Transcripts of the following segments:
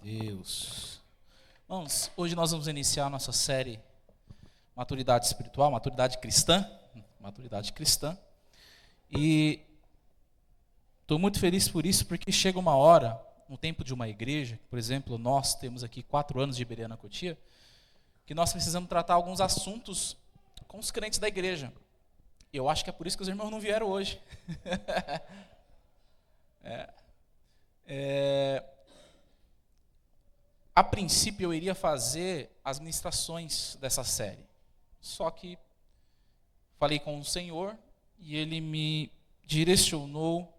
Deus. Irmãos, hoje nós vamos iniciar a nossa série Maturidade Espiritual, Maturidade Cristã. E estou muito feliz por isso, porque chega uma hora, no tempo de uma igreja, por exemplo, nós temos aqui 4 anos de Iberê na Cotia, que nós precisamos tratar alguns assuntos com os crentes da igreja. E eu acho que é por isso que os irmãos não vieram hoje. A princípio eu iria fazer as ministrações dessa série. Só que falei com o Senhor e Ele me direcionou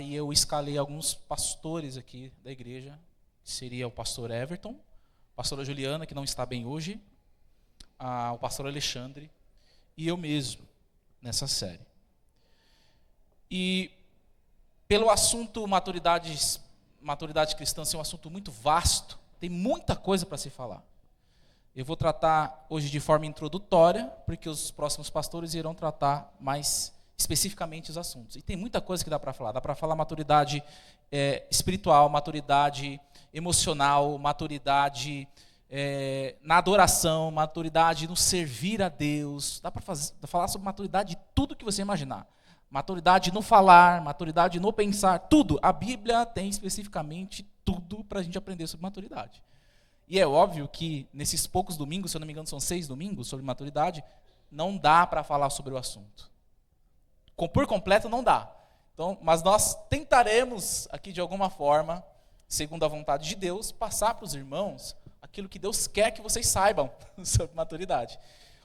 e eu escalei alguns pastores aqui da igreja, que seria o pastor Everton, a pastora Juliana, que não está bem hoje, o pastor Alexandre e eu mesmo, nessa série. E pelo assunto maturidade cristã ser um assunto muito vasto, tem muita coisa para se falar. Eu vou tratar hoje de forma introdutória, porque os próximos pastores irão tratar mais especificamente os assuntos. E tem muita coisa que dá para falar. Dá para falar maturidade espiritual, maturidade emocional, maturidade na adoração, maturidade no servir a Deus. Dá para falar sobre maturidade de tudo que você imaginar. Maturidade no falar, maturidade no pensar, tudo. A Bíblia tem especificamente tudo para a gente aprender sobre maturidade. E é óbvio que nesses poucos domingos, se eu não me engano são 6 domingos sobre maturidade, não dá para falar sobre o assunto. Por completo não dá. Então, mas nós tentaremos aqui de alguma forma, segundo a vontade de Deus, passar para os irmãos aquilo que Deus quer que vocês saibam sobre maturidade.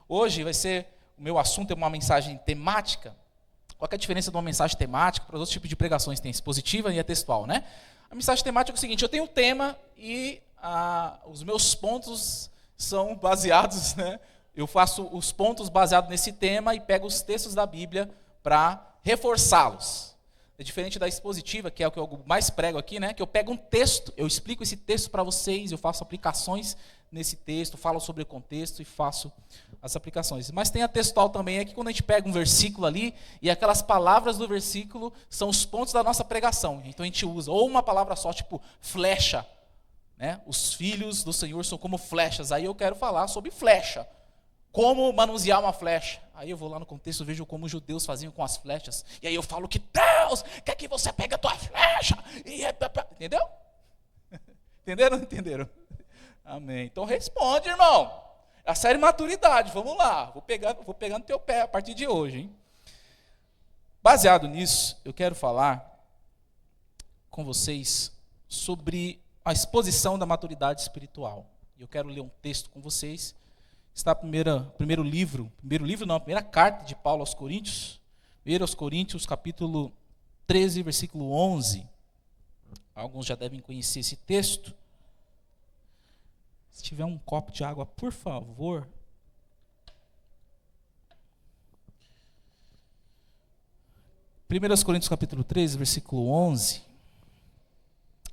Hoje vai ser, o meu assunto é uma mensagem temática. Qual é a diferença de uma mensagem temática para os outros tipos de pregações? Tem a expositiva e a textual, né? A mensagem temática é o seguinte: eu tenho um tema e os meus pontos são baseados, né? Eu faço os pontos baseados nesse tema e pego os textos da Bíblia para reforçá-los. É diferente da expositiva, que é o que eu mais prego aqui, né? Que eu pego um texto, eu explico esse texto para vocês, eu faço aplicações nesse texto, falo sobre o contexto e faço as aplicações. Mas tem a textual também, é que quando a gente pega um versículo ali, e aquelas palavras do versículo são os pontos da nossa pregação. Então a gente usa ou uma palavra só, tipo flecha, né? Os filhos do Senhor são como flechas. Aí eu quero falar sobre flecha. Como manusear uma flecha. Aí eu vou lá no contexto, vejo como os judeus faziam com as flechas. E aí eu falo que Deus quer que você pegue a tua flecha. Entendeu? Entenderam? Entenderam? Amém. Então responde, irmão. A série maturidade, vamos lá. Vou pegar no teu pé a partir de hoje, hein? Baseado nisso, eu quero falar com vocês sobre a exposição da maturidade espiritual. Eu quero ler um texto com vocês. Está a primeira carta de Paulo aos Coríntios. 1 aos Coríntios, capítulo 13, versículo 11. Alguns já devem conhecer esse texto. Se tiver um copo de água, por favor. Aos Coríntios, capítulo 13, versículo 11.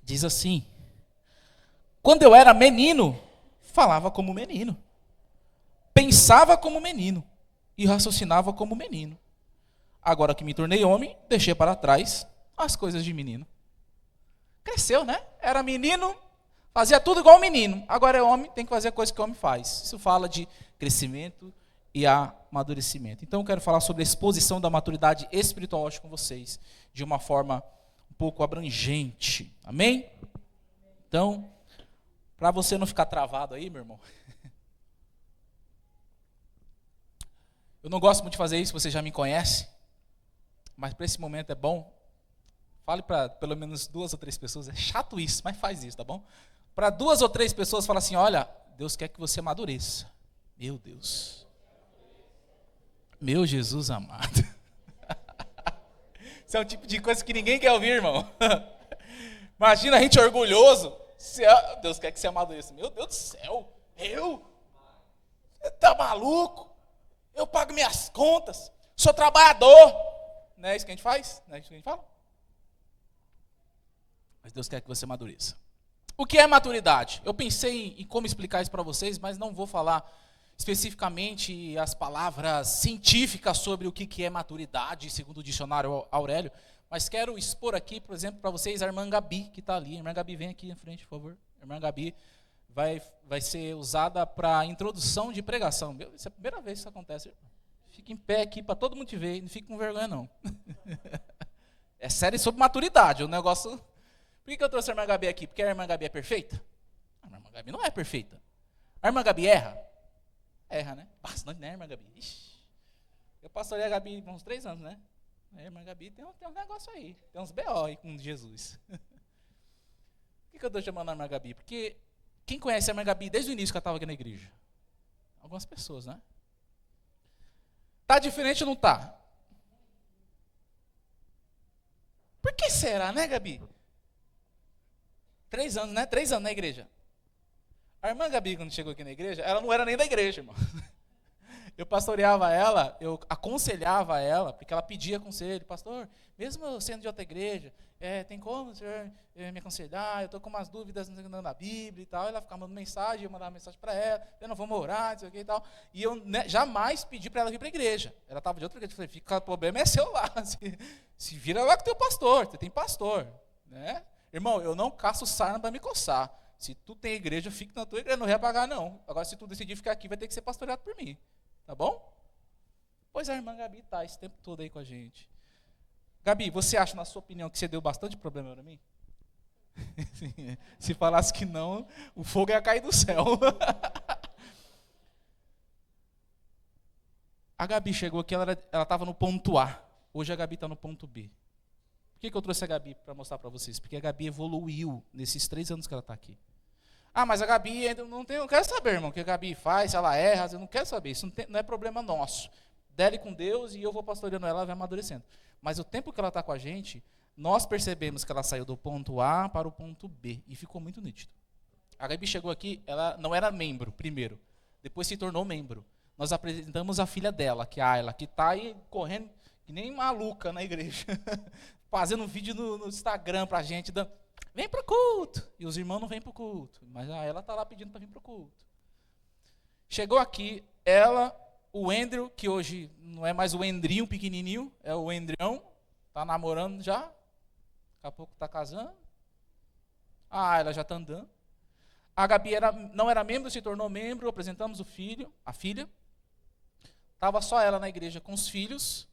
Diz assim: quando eu era menino, falava como menino. Pensava como menino e raciocinava como menino. Agora que me tornei homem, deixei para trás as coisas de menino. Cresceu, né? Era menino, fazia tudo igual menino. Agora é homem, tem que fazer a coisa que o homem faz. Isso fala de crescimento e amadurecimento. Então eu quero falar sobre a exposição da maturidade espiritual hoje com vocês, de uma forma um pouco abrangente. Amém? Então, para você não ficar travado aí, meu irmão. Eu não gosto muito de fazer isso, você já me conhece, mas para esse momento é bom. Fale para pelo menos 2 ou 3 pessoas, é chato isso, mas faz isso, tá bom? Para 2 ou 3 pessoas, fala assim: olha, Deus quer que você amadureça. Meu Deus. Meu Jesus amado. Isso é um tipo de coisa que ninguém quer ouvir, irmão. Imagina a gente orgulhoso. Deus quer que você amadureça. Meu Deus do céu, Você tá maluco? Eu pago minhas contas, sou trabalhador. Não é isso que a gente faz? Não é isso que a gente fala? Mas Deus quer que você amadureça. O que é maturidade? Eu pensei em como explicar isso para vocês, mas não vou falar especificamente as palavras científicas sobre o que é maturidade, segundo o dicionário Aurélio, mas quero expor aqui, por exemplo, para vocês a irmã Gabi, que está ali. A irmã Gabi, vem aqui na frente, por favor. A irmã Gabi vai ser usada para introdução de pregação. Essa é a primeira vez que isso acontece. Fica em pé aqui para todo mundo te ver, não fique com vergonha não. É sério sobre maturidade, o negócio... Por que eu trouxe a irmã Gabi aqui? Porque a irmã Gabi é perfeita? A irmã Gabi não é perfeita. A irmã Gabi erra? Erra, né? Bastante, né, irmã Gabi? Ixi. Eu pastorei a Gabi há uns 3 anos, né? A irmã Gabi tem um negócio aí, tem uns BO aí com Jesus. Por que eu estou chamando a irmã Gabi? Porque quem conhece a irmã Gabi desde o início que ela estava aqui na igreja? Algumas pessoas, né? Tá diferente ou não tá? Por que será, né, Gabi? 3 anos, né? 3 anos na igreja. A irmã Gabi, quando chegou aqui na igreja, ela não era nem da igreja, irmão. Eu pastoreava ela, eu aconselhava ela, porque ela pedia conselho. Pastor, mesmo eu sendo de outra igreja, tem como o senhor me aconselhar? Eu estou com umas dúvidas na Bíblia e tal. Ela ficava mandando mensagem, eu mandava mensagem para ela, eu não vou orar, não sei o que e tal. E eu jamais pedi para ela vir para a igreja. Ela estava de outra igreja. Eu falei, o problema é seu lá. Se vira lá com o teu pastor, você tem pastor. Né? Irmão, eu não caço sarna para me coçar. Se tu tem igreja, fique na tua igreja, não vai pagar não. Agora, se tu decidir ficar aqui, vai ter que ser pastoreado por mim. Tá bom? Pois a irmã Gabi está esse tempo todo aí com a gente. Gabi, você acha, na sua opinião, que você deu bastante problema para mim? Se falasse que não, o fogo ia cair do céu. A Gabi chegou aqui, ela estava no ponto A. Hoje a Gabi está no ponto B. Por que eu trouxe a Gabi para mostrar para vocês? Porque a Gabi evoluiu nesses 3 anos que ela está aqui. Ah, mas a Gabi ainda não quero saber, irmão, o que a Gabi faz, se ela erra, eu não quero saber, isso não é problema nosso. Dele com Deus e eu vou pastoreando ela vai amadurecendo. Mas o tempo que ela está com a gente, nós percebemos que ela saiu do ponto A para o ponto B e ficou muito nítido. A Gabi chegou aqui, ela não era membro primeiro, depois se tornou membro. Nós apresentamos a filha dela, que é a Ayla, que está aí correndo que nem maluca na igreja, fazendo um vídeo no Instagram para a gente, dando... Vem para o culto. E os irmãos não vêm para o culto. Mas ela está lá pedindo para vir para o culto. Chegou aqui, ela, o Andrew, que hoje não é mais o Endrinho pequenininho, é o Endrião, está namorando já. Daqui a pouco está casando. Ela já está andando. A Gabi não era membro, se tornou membro, apresentamos a filha. Estava só ela na igreja com os filhos.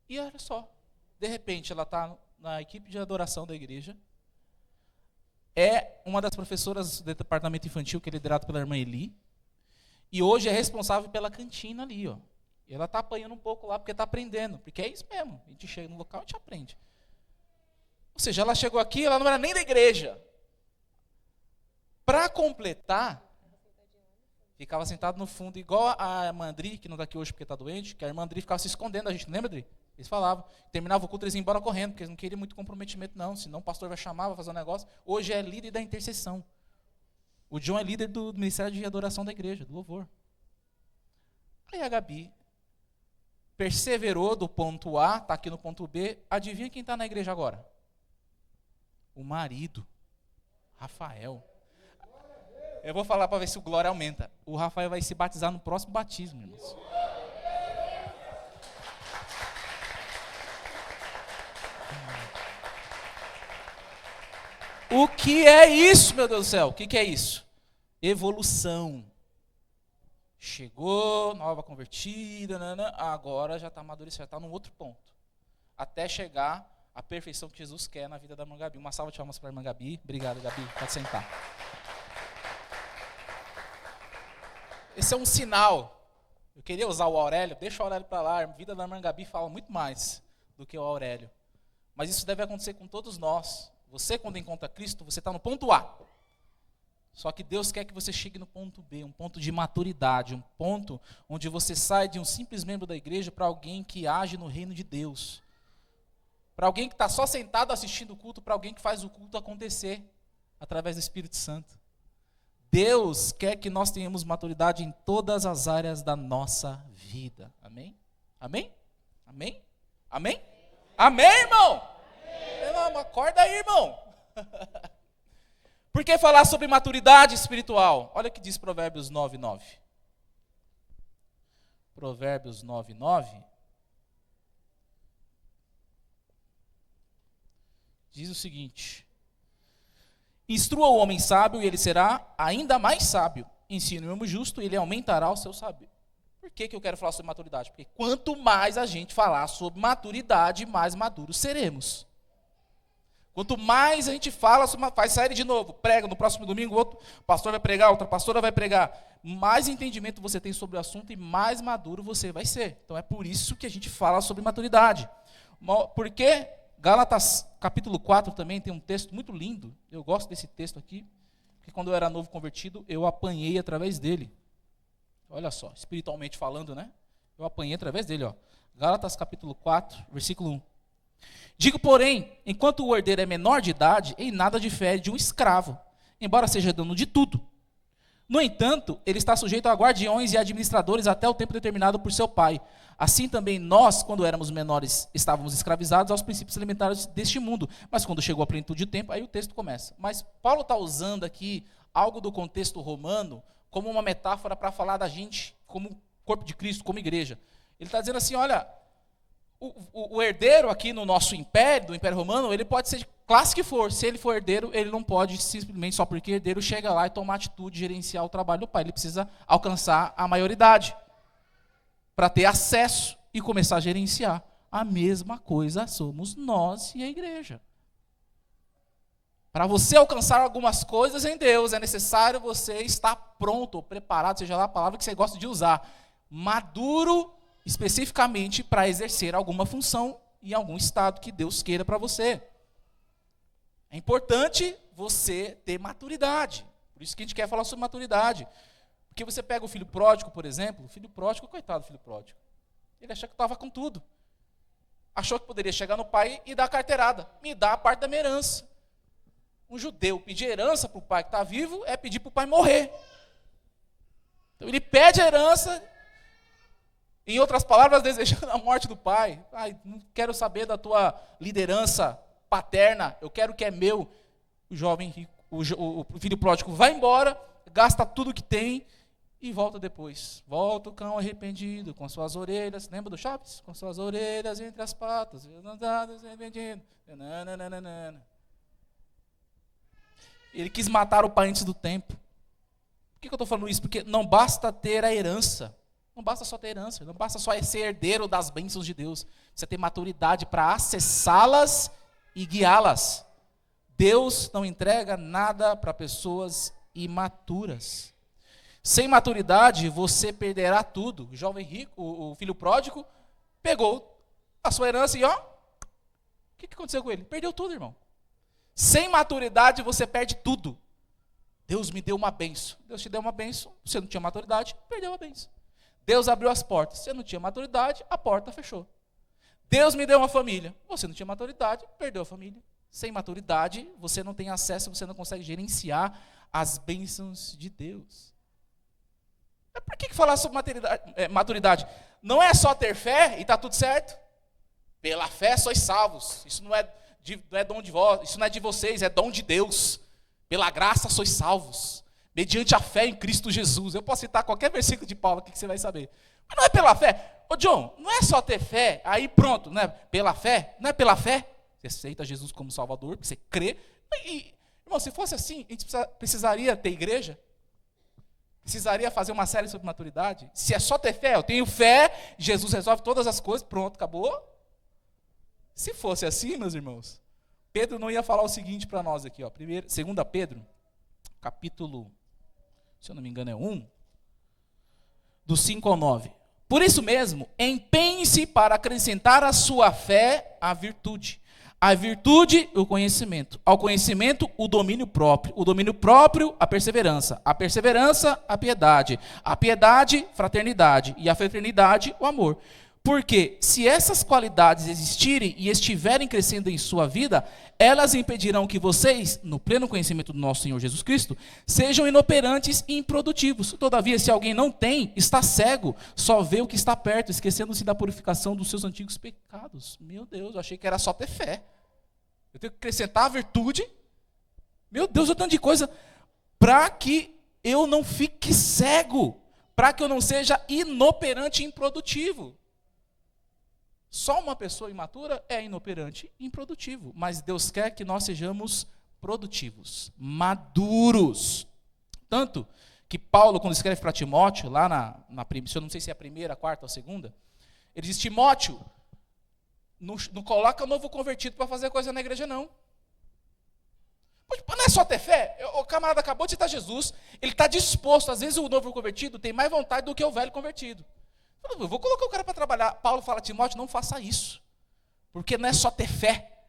E olha só, de repente ela está na equipe de adoração da igreja. É uma das professoras do departamento infantil, que é liderado pela irmã Eli. E hoje é responsável pela cantina ali. Ó. E ela está apanhando um pouco lá, porque está aprendendo. Porque é isso mesmo. A gente chega no local e a gente aprende. Ou seja, ela chegou aqui, ela não era nem da igreja. Para completar, ficava sentado no fundo, igual a irmã Andri, que não está aqui hoje porque está doente, que a irmã Andri ficava se escondendo da gente. Não lembra, Andri? Eles falavam, terminava o culto, eles iam embora correndo, porque eles não queriam muito comprometimento, não. Senão o pastor vai chamar, vai fazer um negócio. Hoje é líder da intercessão. O John é líder do ministério de adoração da igreja, do louvor. Aí a Gabi perseverou do ponto A, está aqui no ponto B. Adivinha quem está na igreja agora? O marido, Rafael. Eu vou falar para ver se o glória aumenta. O Rafael vai se batizar no próximo batismo, irmãos. O que é isso, meu Deus do céu? O que é isso? Evolução. Chegou, nova convertida, agora já está amadurecendo, já está num outro ponto. Até chegar à perfeição que Jesus quer na vida da irmã Gabi. Uma salva de palmas para a irmã Gabi. Obrigado, Gabi. Pode sentar. Esse é um sinal. Eu queria usar o Aurélio, deixa o Aurélio para lá. A vida da irmã Gabi fala muito mais do que o Aurélio. Mas isso deve acontecer com todos nós. Você, quando encontra Cristo, você está no ponto A. Só que Deus quer que você chegue no ponto B, um ponto de maturidade, um ponto onde você sai de um simples membro da igreja para alguém que age no reino de Deus. Para alguém que está só sentado assistindo o culto, para alguém que faz o culto acontecer através do Espírito Santo. Deus quer que nós tenhamos maturidade em todas as áreas da nossa vida. Amém? Amém? Amém? Amém? Amém, irmão? Amém. Acorda aí, irmão. Por que falar sobre maturidade espiritual? Olha o que diz Provérbios 9:9. Provérbios 9:9. diz o seguinte: instrua o homem sábio e ele será ainda mais sábio. Ensine o homem justo e ele aumentará o seu saber. Por que eu quero falar sobre maturidade? Porque quanto mais a gente falar sobre maturidade, mais maduros seremos. Quanto mais a gente fala sobre, faz série de novo, prega no próximo domingo, outro pastor vai pregar, outra pastora vai pregar, mais entendimento você tem sobre o assunto e mais maduro você vai ser. Então é por isso que a gente fala sobre maturidade. Porque Gálatas capítulo 4 também tem um texto muito lindo, eu gosto desse texto aqui, porque quando eu era novo convertido, eu apanhei através dele. Olha só, espiritualmente falando, né? Eu apanhei através dele, ó. Gálatas capítulo 4, versículo 1. Digo, porém, enquanto o herdeiro é menor de idade, em nada difere de um escravo, embora seja dono de tudo. No entanto, ele está sujeito a guardiões e administradores até o tempo determinado por seu pai. Assim também nós, quando éramos menores, estávamos escravizados aos princípios elementares deste mundo. Mas quando chegou a plenitude do tempo, aí o texto começa. Mas Paulo está usando aqui algo do contexto romano como uma metáfora para falar da gente como corpo de Cristo, como igreja. Ele está dizendo assim, olha, o herdeiro aqui no nosso império, do Império Romano, ele pode ser de classe que for. Se ele for herdeiro, ele não pode simplesmente, só porque herdeiro chega lá e toma atitude, gerenciar o trabalho do pai. Ele precisa alcançar a maioridade para ter acesso e começar a gerenciar. A mesma coisa somos nós e a igreja. Para você alcançar algumas coisas em Deus, é necessário você estar pronto ou preparado, seja lá a palavra que você gosta de usar, maduro especificamente para exercer alguma função em algum estado que Deus queira para você. É importante você ter maturidade. Por isso que a gente quer falar sobre maturidade. Porque você pega o filho pródigo, por exemplo, o filho pródigo, coitado do filho pródigo. Ele achou que estava com tudo. Achou que poderia chegar no pai e dar a carteirada. Me dá a parte da minha herança. Um judeu pedir herança para o pai que está vivo é pedir para o pai morrer. Então ele pede a herança, em outras palavras, desejando a morte do pai. Não quero saber da tua liderança paterna, eu quero o que é meu. O jovem rico, o filho pródigo vai embora, gasta tudo que tem e volta depois. Volta o cão arrependido, com suas orelhas, lembra do Chaves? Com suas orelhas entre as patas, arrependido. Ele quis matar o pai antes do tempo. Por que eu estou falando isso? Porque não basta ter a herança. Não basta só ter herança. Não basta só ser herdeiro das bênçãos de Deus. Você ter maturidade para acessá-las e guiá-las. Deus não entrega nada para pessoas imaturas. Sem maturidade, você perderá tudo. O jovem rico, o filho pródigo, pegou a sua herança e o que aconteceu com ele? Perdeu tudo, irmão. Sem maturidade, você perde tudo. Deus me deu uma bênção. Deus te deu uma bênção, você não tinha maturidade, perdeu a bênção. Deus abriu as portas, você não tinha maturidade, a porta fechou. Deus me deu uma família, você não tinha maturidade, perdeu a família. Sem maturidade, você não tem acesso, você não consegue gerenciar as bênçãos de Deus. Por que falar sobre maturidade? Não é só ter fé e está tudo certo? Pela fé sois salvos. Isso não é dom de vós, isso não é de vocês, é dom de Deus. Pela graça sois salvos, mediante a fé em Cristo Jesus. Eu posso citar qualquer versículo de Paulo aqui que você vai saber. Mas não é pela fé. Ô John, não é só ter fé, aí pronto, não é pela fé? Não é pela fé? Você aceita Jesus como Salvador, você crê. Irmão, se fosse assim, a gente precisaria ter igreja? Precisaria fazer uma série sobre maturidade? Se é só ter fé, eu tenho fé, Jesus resolve todas as coisas, pronto, acabou. Se fosse assim, meus irmãos, Pedro não ia falar o seguinte para nós aqui, ó. 2 Pedro, capítulo, se eu não me engano é 1, do 5 ao 9. Por isso mesmo, empenhe-se para acrescentar à sua fé a virtude. A virtude, o conhecimento. Ao conhecimento, o domínio próprio. O domínio próprio, a perseverança. A perseverança, a piedade. A piedade, fraternidade. E a fraternidade, o amor. Porque se essas qualidades existirem e estiverem crescendo em sua vida, elas impedirão que vocês, no pleno conhecimento do nosso Senhor Jesus Cristo, sejam inoperantes e improdutivos. Todavia, se alguém não tem, está cego, só vê o que está perto, esquecendo-se da purificação dos seus antigos pecados. Meu Deus, eu achei que era só ter fé. Eu tenho que acrescentar a virtude. Meu Deus, o tanto de coisa. Para que eu não fique cego. Para que eu não seja inoperante e improdutivo. Só uma pessoa imatura é inoperante e improdutivo. Mas Deus quer que nós sejamos produtivos, maduros. Tanto que Paulo, quando escreve para Timóteo, lá eu não sei se é a primeira, a quarta ou a segunda, ele diz: Timóteo, não coloca novo convertido para fazer coisa na igreja, não. Não é só ter fé. O camarada acabou de citar Jesus, ele está disposto. Às vezes o novo convertido tem mais vontade do que o velho convertido. Eu vou colocar o cara para trabalhar. Paulo fala a Timóteo: não faça isso. Porque não é só ter fé.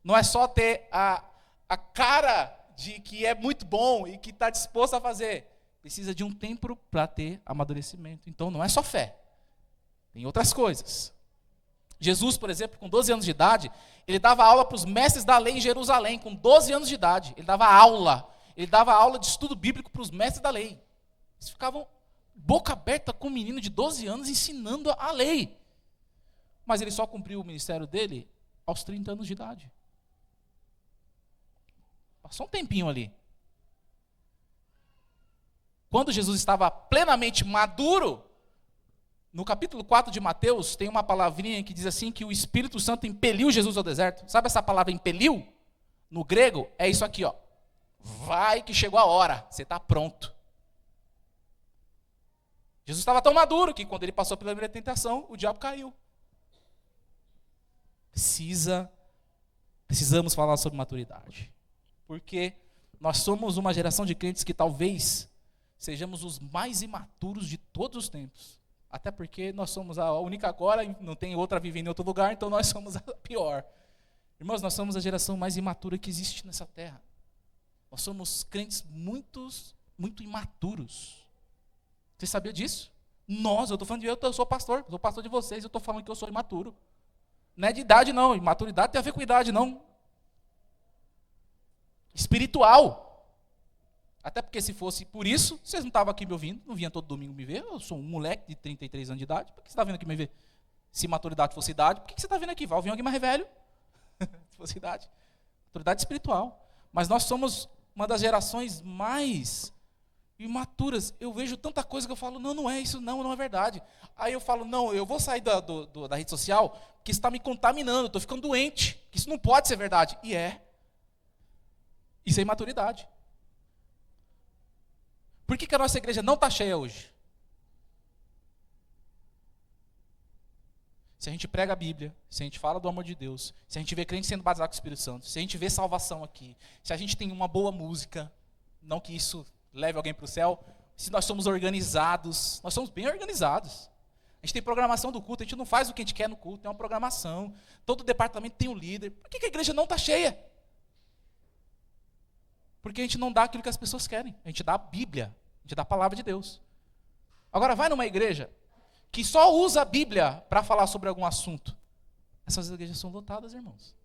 Não é só ter a cara de que é muito bom e que está disposto a fazer. Precisa de um tempo para ter amadurecimento. Então não é só fé. Tem outras coisas. Jesus, por exemplo, com 12 anos de idade, ele dava aula para os mestres da lei em Jerusalém, com 12 anos de idade. Ele dava aula de estudo bíblico para os mestres da lei. Eles ficavam boca aberta com um menino de 12 anos ensinando a lei. Mas ele só cumpriu o ministério dele aos 30 anos de idade. Passou um tempinho ali. Quando Jesus estava plenamente maduro, no capítulo 4 de Mateus, tem uma palavrinha que diz assim, que o Espírito Santo impeliu Jesus ao deserto. Sabe essa palavra impeliu? No grego, é isso aqui, ó. Vai que chegou a hora, você está pronto. Jesus estava tão maduro que quando ele passou pela primeira tentação, o diabo caiu. Precisamos falar sobre maturidade. Porque nós somos uma geração de crentes que talvez sejamos os mais imaturos de todos os tempos. Até porque nós somos a única agora, não tem outra vivendo em outro lugar, então nós somos a pior. Irmãos, nós somos a geração mais imatura que existe nessa terra. Nós somos crentes muito imaturos. Você sabia disso? Eu estou falando eu sou pastor de vocês, eu estou falando que eu sou imaturo. Não é de idade não, imaturidade tem a ver com idade não. Espiritual. Até porque se fosse por isso, vocês não estavam aqui me ouvindo, não vinham todo domingo me ver, eu sou um moleque de 33 anos de idade, por que você está vindo aqui me ver? Se maturidade fosse idade, por que você está vindo aqui? Vai ouvir alguém mais velho? Se fosse idade. Maturidade espiritual. Mas nós somos uma das gerações mais imaturas. Eu vejo tanta coisa que eu falo, não é isso, não é verdade. Aí eu falo, não, eu vou sair da rede social, porque isso está me contaminando, eu estou ficando doente, que isso não pode ser verdade. E é. Isso é imaturidade. Por que a nossa igreja não está cheia hoje? Se a gente prega a Bíblia, se a gente fala do amor de Deus, se a gente vê crente sendo batizado com o Espírito Santo, se a gente vê salvação aqui, se a gente tem uma boa música, não que isso leve alguém para o céu, se nós somos organizados, nós somos bem organizados. A gente tem programação do culto, a gente não faz o que a gente quer no culto, tem uma programação, todo departamento tem um líder. Por que a igreja não está cheia? Porque a gente não dá aquilo que as pessoas querem, a gente dá a Bíblia. A gente dá a palavra de Deus. Agora vai numa igreja que só usa a Bíblia para falar sobre algum assunto. Essas igrejas são lotadas, irmãos.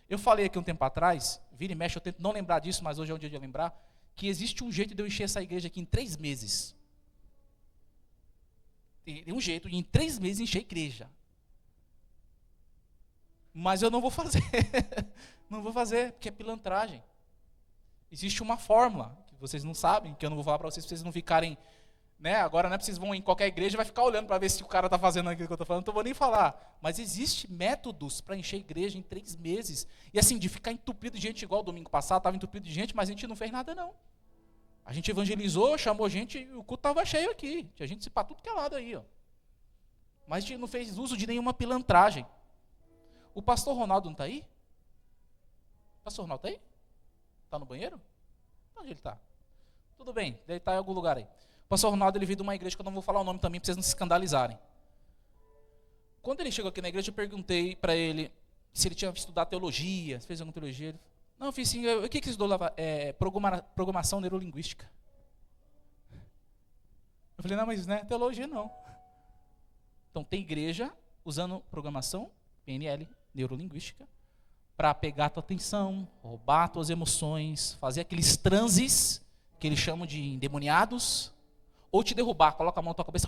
Eu falei aqui um tempo atrás, vira e mexe, eu tento não lembrar disso, mas hoje é um dia de eu lembrar, que existe um jeito de eu encher essa igreja aqui em 3 meses. Tem um jeito de em 3 meses encher a igreja. Mas eu não vou fazer. Não vou fazer, porque é pilantragem. Existe uma fórmula vocês não sabem, que eu não vou falar para vocês não ficarem, né? Agora não é que vocês vão em qualquer igreja e vai ficar olhando para ver se o cara está fazendo aquilo que eu estou falando, então eu vou nem falar. Mas existe métodos para encher a igreja em 3 meses. E assim, de ficar entupido de gente igual domingo passado, estava entupido de gente, mas a gente não fez nada não. A gente evangelizou, chamou gente, e o culto estava cheio aqui. Tinha gente para tudo que é lado aí, ó. Mas a gente não fez uso de nenhuma pilantragem. O pastor Ronaldo não está aí? O pastor Ronaldo está aí? Está no banheiro? Onde ele está? Tudo bem, ele está em algum lugar aí. O pastor Ronaldo, ele veio de uma igreja que eu não vou falar o nome também, para vocês não se escandalizarem. Quando ele chegou aqui na igreja, eu perguntei para ele se ele tinha estudado teologia, se fez alguma teologia. Ele falou, não, eu fiz sim. O que você estudou lá? Programação neurolinguística. Eu falei, não, mas né, teologia não. Então, tem igreja usando programação, PNL, neurolinguística, para pegar a tua atenção, roubar tuas emoções, fazer aqueles transes que eles chamam de endemoniados, ou te derrubar, coloca a mão na tua cabeça.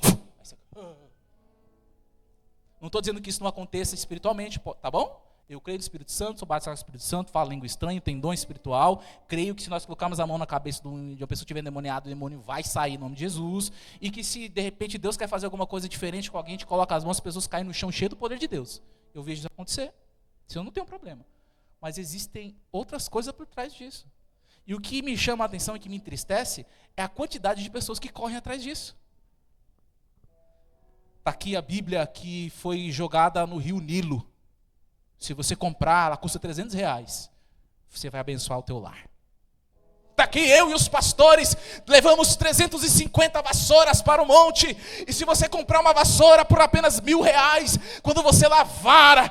Não estou dizendo que isso não aconteça espiritualmente, tá bom? Eu creio no Espírito Santo, sou batizado com o Espírito Santo, falo língua estranha, tenho dom espiritual. Creio que se nós colocarmos a mão na cabeça de uma pessoa que estiver endemoniada, o demônio vai sair em nome de Jesus. E que se de repente Deus quer fazer alguma coisa diferente com alguém, a gente coloca as mãos, as pessoas caem no chão cheio do poder de Deus. Eu vejo isso acontecer. Isso eu não tenho problema. Mas existem outras coisas por trás disso. E o que me chama a atenção e que me entristece é a quantidade de pessoas que correm atrás disso. Está aqui a Bíblia que foi jogada no rio Nilo. Se você comprar, ela custa R$300. Você vai abençoar o teu lar. Está aqui eu e os pastores, levamos 350 vassouras para o monte. E se você comprar uma vassoura por apenas R$1.000, quando você lavar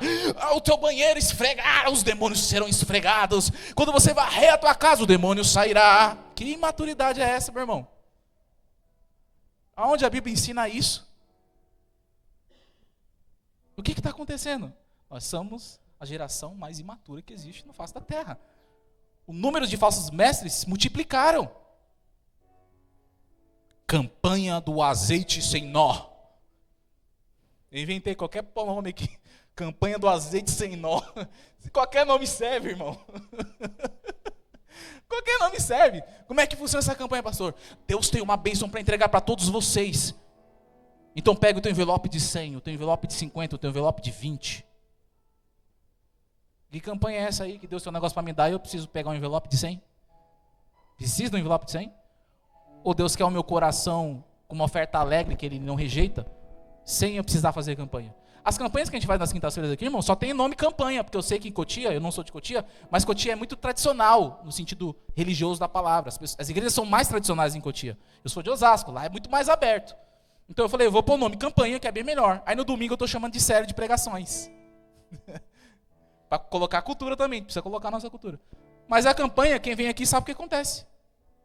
o teu banheiro, esfregar, os demônios serão esfregados. Quando você varrer a tua casa, o demônio sairá. Que imaturidade é essa, meu irmão? Aonde a Bíblia ensina isso? O que está acontecendo? Nós somos a geração mais imatura que existe na face da terra. O número de falsos mestres multiplicaram. Campanha do azeite sem nó. Eu inventei qualquer nome aqui. Campanha do azeite sem nó. Qualquer nome serve, irmão. Qualquer nome serve. Como é que funciona essa campanha, pastor? Deus tem uma bênção para entregar para todos vocês. Então pega o teu envelope de 100, o teu envelope de 50, o teu envelope de 20. Que campanha é essa aí que Deus tem um negócio para me dar e eu preciso pegar um envelope de 100? Precisa de um envelope de 100? Ou Deus quer o meu coração com uma oferta alegre que Ele não rejeita, sem eu precisar fazer campanha? As campanhas que a gente faz nas quintas-feiras aqui, irmão, só tem nome campanha, porque eu sei que em Cotia, eu não sou de Cotia, mas Cotia é muito tradicional, no sentido religioso da palavra. As igrejas são mais tradicionais em Cotia. Eu sou de Osasco, lá é muito mais aberto. Então eu falei, eu vou pôr o nome campanha, que é bem melhor. Aí no domingo eu estou chamando de série de pregações. Para colocar a cultura também, precisa colocar a nossa cultura. Mas a campanha, quem vem aqui sabe o que acontece.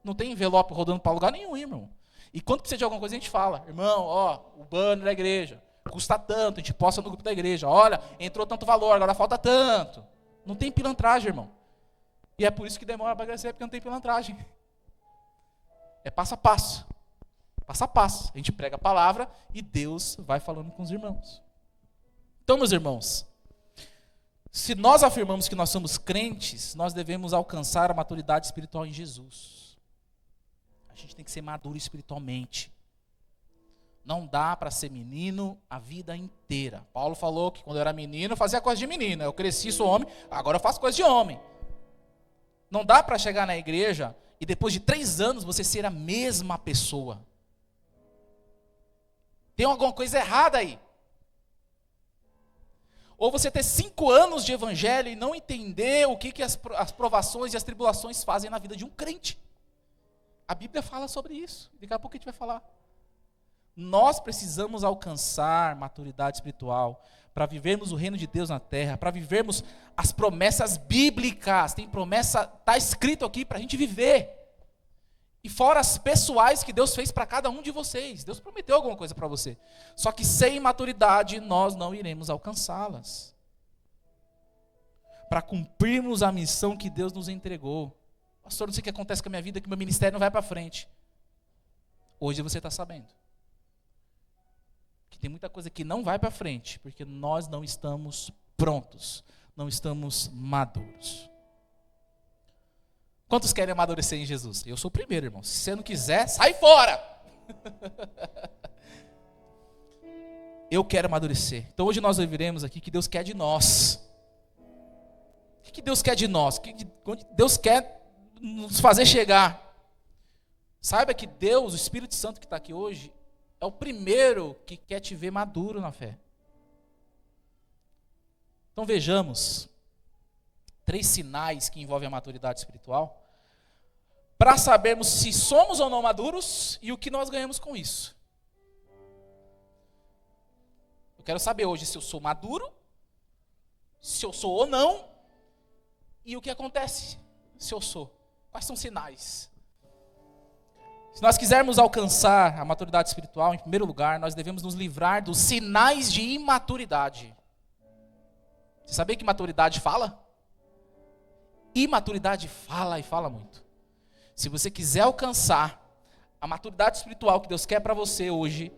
Não tem envelope rodando para lugar nenhum, irmão. E quando precisa de alguma coisa, a gente fala, irmão, ó, o banner da igreja, custa tanto, a gente posta no grupo da igreja, olha, entrou tanto valor, agora falta tanto. Não tem pilantragem, irmão. E é por isso que demora para crescer, porque não tem pilantragem. É passo a passo. Passo a passo. A gente prega a palavra e Deus vai falando com os irmãos. Então, meus irmãos, se nós afirmamos que nós somos crentes, nós devemos alcançar a maturidade espiritual em Jesus. A gente tem que ser maduro espiritualmente. Não dá para ser menino a vida inteira. Paulo falou que quando eu era menino, eu fazia coisa de menino. Eu cresci, sou homem, agora eu faço coisa de homem. Não dá para chegar na igreja e depois de 3 anos você ser a mesma pessoa. Tem alguma coisa errada aí. Ou você ter 5 anos de evangelho e não entender o que as provações e as tribulações fazem na vida de um crente. A Bíblia fala sobre isso. Daqui a pouco a gente vai falar. Nós precisamos alcançar maturidade espiritual para vivermos o reino de Deus na terra, para vivermos as promessas bíblicas. Tem promessa, está escrito aqui para a gente viver. E fora as pessoais que Deus fez para cada um de vocês. Deus prometeu alguma coisa para você. Só que sem maturidade nós não iremos alcançá-las. Para cumprirmos a missão que Deus nos entregou. Pastor, não sei o que acontece com a minha vida, que meu ministério não vai para frente. Hoje você está sabendo. Que tem muita coisa que não vai para frente, porque nós não estamos prontos. Não estamos maduros. Quantos querem amadurecer em Jesus? Eu sou o primeiro, irmão. Se você não quiser, sai fora! Eu quero amadurecer. Então hoje nós ouviremos aqui que Deus quer de nós. O que Deus quer de nós? O que Deus quer nos fazer chegar? Saiba que Deus, o Espírito Santo que está aqui hoje, é o primeiro que quer te ver maduro na fé. Então vejamos 3 sinais que envolvem a maturidade espiritual, para sabermos se somos ou não maduros e o que nós ganhamos com isso. Eu quero saber hoje se eu sou maduro, se eu sou ou não, e o que acontece se eu sou. Quais são os sinais? Se nós quisermos alcançar a maturidade espiritual, em primeiro lugar, nós devemos nos livrar dos sinais de imaturidade. Você sabia que maturidade fala? Imaturidade fala e fala muito. Se você quiser alcançar a maturidade espiritual que Deus quer para você hoje,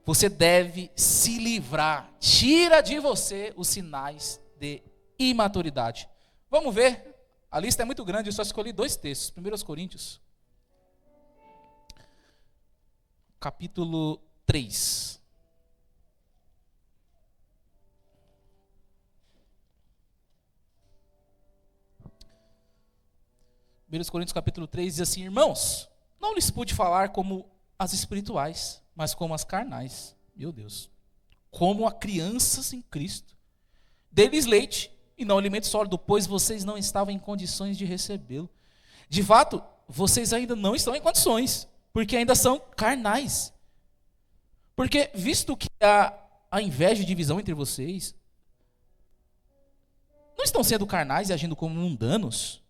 você deve se livrar. Tira de você os sinais de imaturidade. Vamos ver, a lista é muito grande, eu só escolhi 2 textos. 1 Coríntios, capítulo 3. 1 Coríntios capítulo 3 diz assim: irmãos, não lhes pude falar como as espirituais, mas como as carnais. Meu Deus. Como a crianças em Cristo. Dei-lhes leite e não alimento sólido, pois vocês não estavam em condições de recebê-lo. De fato, vocês ainda não estão em condições, porque ainda são carnais. Porque, visto que há inveja e divisão entre vocês, não estão sendo carnais e agindo como mundanos?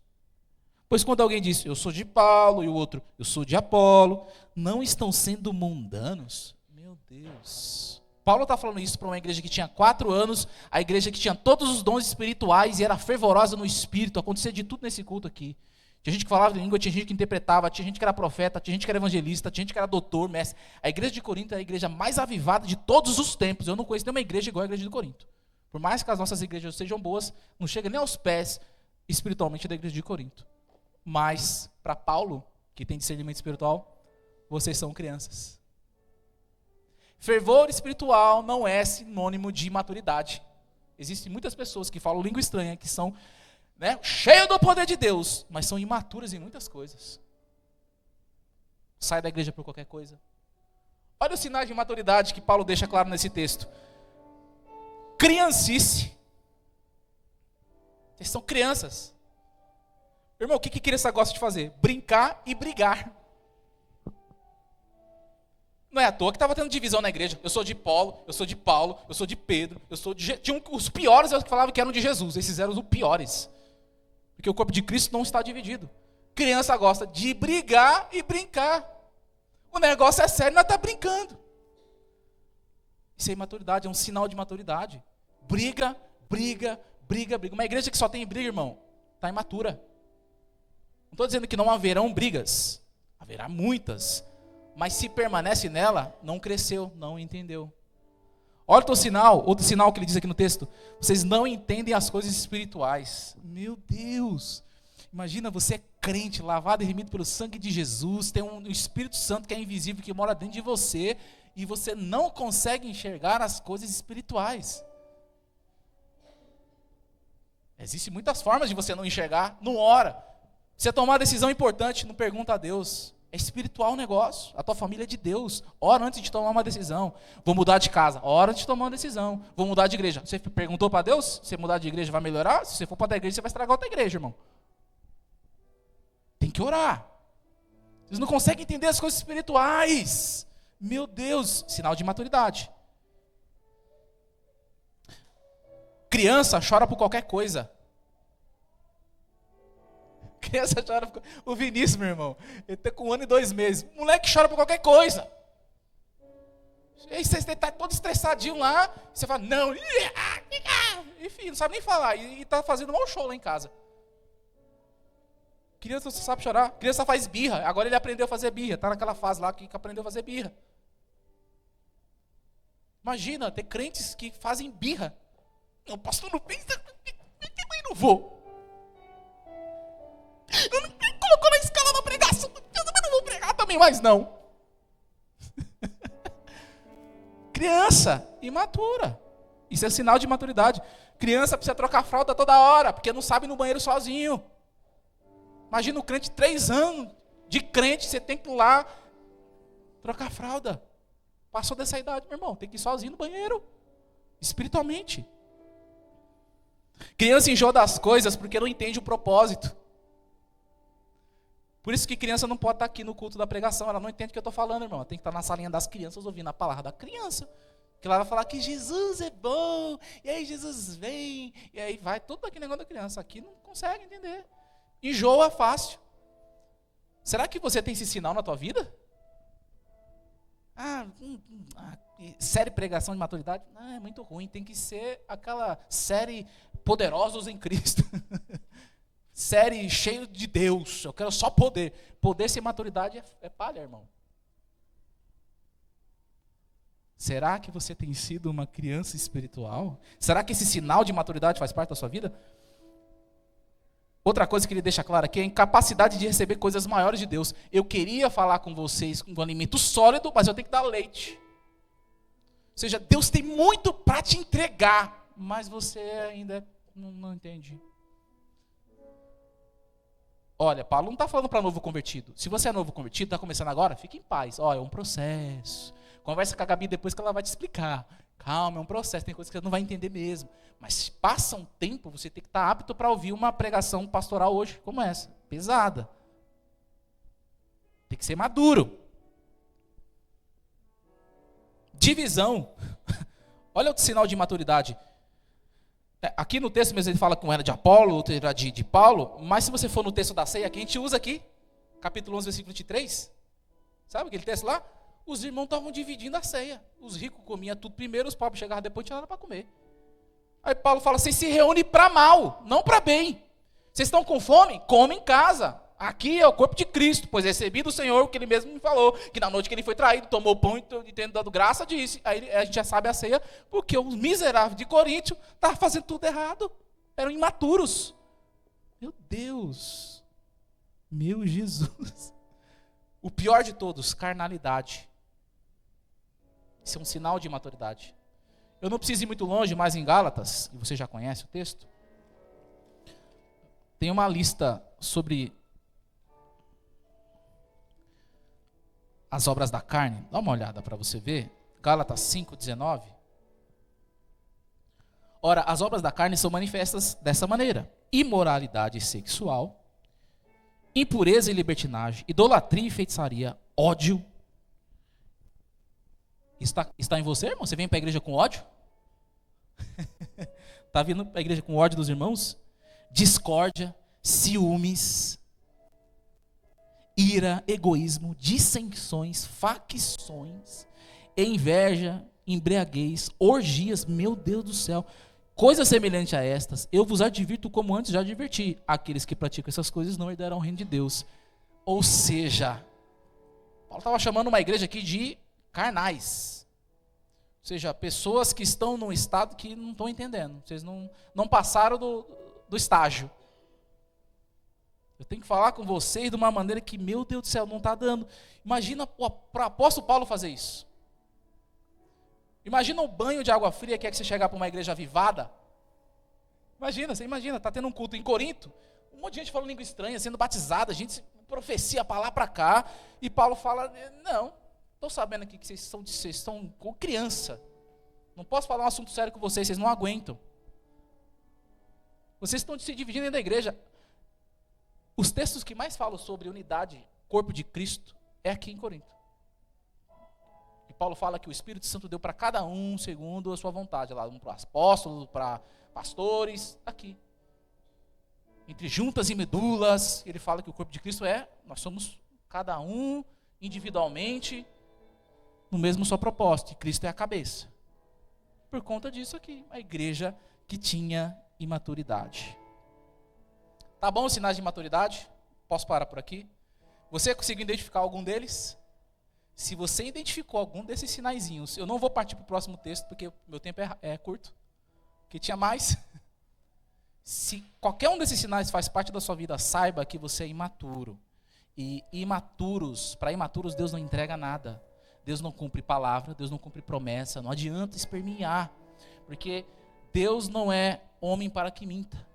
Pois quando alguém diz, eu sou de Paulo, e o outro, eu sou de Apolo, não estão sendo mundanos? Meu Deus. Paulo está falando isso para uma igreja que tinha 4 anos, a igreja que tinha todos os dons espirituais e era fervorosa no espírito, acontecia de tudo nesse culto aqui. Tinha gente que falava língua, tinha gente que interpretava, tinha gente que era profeta, tinha gente que era evangelista, tinha gente que era doutor, mestre. A igreja de Corinto é a igreja mais avivada de todos os tempos. Eu não conheço nenhuma igreja igual a igreja de Corinto. Por mais que as nossas igrejas sejam boas, não chega nem aos pés espiritualmente da igreja de Corinto. Mas, para Paulo, que tem discernimento espiritual, vocês são crianças. Fervor espiritual não é sinônimo de maturidade. Existem muitas pessoas que falam língua estranha, que são cheias do poder de Deus, mas são imaturas em muitas coisas. Sai da igreja por qualquer coisa. Olha os sinais de maturidade que Paulo deixa claro nesse texto. Criancice. Vocês são crianças. Irmão, o que criança gosta de fazer? Brincar e brigar. Não é à toa que estava tendo divisão na igreja. Eu sou de Paulo, eu sou de Paulo, eu sou de Pedro, eu sou de... Tinha os piores que falavam que eram de Jesus. Esses eram os piores. Porque o corpo de Cristo não está dividido. Criança gosta de brigar e brincar. O negócio é sério, nós estamos brincando. Isso é imaturidade, é um sinal de maturidade. Briga, briga, briga, briga. Uma igreja que só tem briga, irmão, está imatura. Não estou dizendo que não haverão brigas. Haverá muitas. Mas se permanece nela, não cresceu, não entendeu. Olha outro sinal que ele diz aqui no texto. Vocês não entendem as coisas espirituais. Meu Deus. Imagina, você é crente, lavado e remido pelo sangue de Jesus, tem um Espírito Santo que é invisível, que mora dentro de você, e você não consegue enxergar as coisas espirituais. Existem muitas formas de você não enxergar, não ora. Você tomar uma decisão importante, não pergunta a Deus. É espiritual o negócio. A tua família é de Deus. Ora antes de tomar uma decisão. Vou mudar de casa. Ora antes de tomar uma decisão. Vou mudar de igreja. Você perguntou para Deus? Se você mudar de igreja vai melhorar? Se você for para outra igreja, você vai estragar outra igreja, irmão. Tem que orar. Vocês não conseguem entender as coisas espirituais. Meu Deus. Sinal de maturidade. Criança chora por qualquer coisa. Criança chora por... O Vinícius, meu irmão, ele está com 1 ano e 2 meses. O moleque chora por qualquer coisa. Aí você está todo estressadinho lá, você fala, não. Enfim, não sabe nem falar. E está fazendo um mau show lá em casa. Criança só sabe chorar. Criança faz birra. Agora ele aprendeu a fazer birra. Está naquela fase lá que aprendeu a fazer birra. Imagina, ter crentes que fazem birra. Não, pastor, não pensa. Eu também não vou. Colocou na escala da pregação. Eu também não vou pregar também, mas não. Criança imatura. Isso é sinal de maturidade. Criança precisa trocar fralda toda hora, porque não sabe ir no banheiro sozinho. Imagina o crente, 3 anos de crente, você tem que ir lá trocar fralda. Passou dessa idade, meu irmão, tem que ir sozinho no banheiro. Espiritualmente. Criança enjoa das coisas porque não entende o propósito. Por isso que criança não pode estar aqui no culto da pregação. Ela não entende o que eu estou falando, irmão. Ela tem que estar na salinha das crianças ouvindo a palavra da criança. Que ela vai falar que Jesus é bom. E aí Jesus vem. E aí vai tudo aquele negócio da criança. Aqui não consegue entender. Enjoa fácil. Será que você tem esse sinal na tua vida? Série pregação de maturidade? É muito ruim. Tem que ser aquela série Poderosos em Cristo. Série cheio de Deus, eu quero só poder. Poder sem maturidade é palha, irmão. Será que você tem sido uma criança espiritual? Será que esse sinal de maturidade faz parte da sua vida? Outra coisa que ele deixa claro aqui é a incapacidade de receber coisas maiores de Deus. Eu queria falar com vocês com um alimento sólido, mas eu tenho que dar leite. Ou seja, Deus tem muito para te entregar, mas você ainda não entende. Olha, Paulo não está falando para novo convertido. Se você é novo convertido, está começando agora, fique em paz. É um processo. Conversa com a Gabi depois que ela vai te explicar. Calma, é um processo, tem coisas que você não vai entender mesmo. Mas se passa um tempo, você tem que estar apto para ouvir uma pregação pastoral hoje, como essa, pesada. Tem que ser maduro. Divisão. Olha outro sinal de maturidade. Aqui no texto mesmo ele fala que um era de Apolo, outro era de Paulo, mas se você for no texto da ceia, que a gente usa aqui, capítulo 11, versículo 23, sabe aquele texto lá? Os irmãos estavam dividindo a ceia. Os ricos comiam tudo primeiro, os pobres chegavam depois e não tinha nada para comer. Aí Paulo fala, vocês se reúnem para mal, não para bem. Vocês estão com fome? Comem em casa. Aqui é o corpo de Cristo, pois recebi do Senhor o que ele mesmo me falou, que na noite que ele foi traído, tomou pão e tendo dado graça, disse. Aí a gente já sabe a ceia, porque os miseráveis de Coríntio estavam fazendo tudo errado. Eram imaturos. Meu Deus. Meu Jesus. O pior de todos, carnalidade. Isso é um sinal de imaturidade. Eu não preciso ir muito longe, mas em Gálatas, e você já conhece o texto, tem uma lista sobre as obras da carne. Dá uma olhada para você ver. Gálatas 5:19. Ora, as obras da carne são manifestas dessa maneira: imoralidade sexual, impureza e libertinagem, idolatria e feitiçaria, ódio. Está em você, irmão? Você vem para a igreja com ódio? Está vindo para a igreja com ódio dos irmãos? Discórdia, ciúmes, ira, egoísmo, dissensões, facções, inveja, embriaguez, orgias, meu Deus do céu. Coisas semelhantes a estas, eu vos advirto como antes já adverti. Aqueles que praticam essas coisas não herdarão o reino de Deus. Ou seja, Paulo estava chamando uma igreja aqui de carnais. Ou seja, pessoas que estão num estado que não estão entendendo. Vocês não passaram do estágio. Eu tenho que falar com vocês de uma maneira que, meu Deus do céu, não está dando. Imagina para o apóstolo Paulo fazer isso. Imagina o banho de água fria que é que você chegar para uma igreja avivada. Você imagina, está tendo um culto em Corinto, um monte de gente falando língua estranha, sendo batizada, gente profecia para lá, para cá, e Paulo fala, não, estou sabendo aqui que vocês estão com criança, não posso falar um assunto sério com vocês não aguentam. Vocês estão se dividindo dentro da igreja. Os textos que mais falam sobre unidade, corpo de Cristo, é aqui em Corinto. E Paulo fala que o Espírito Santo deu para cada um segundo a sua vontade. Lá, um para apóstolos, para pastores, aqui. Entre juntas e medulas, ele fala que o corpo de Cristo nós somos cada um individualmente no mesmo só propósito. E Cristo é a cabeça. Por conta disso aqui, a igreja que tinha imaturidade. Tá bom os sinais de maturidade? Posso parar por aqui? Você conseguiu identificar algum deles? Se você identificou algum desses sinaizinhos, eu não vou partir para o próximo texto, porque meu tempo é curto, que tinha mais. Se qualquer um desses sinais faz parte da sua vida, saiba que você é imaturo. E para imaturos, Deus não entrega nada. Deus não cumpre palavra, Deus não cumpre promessa, não adianta espernear, porque Deus não é homem para que minta.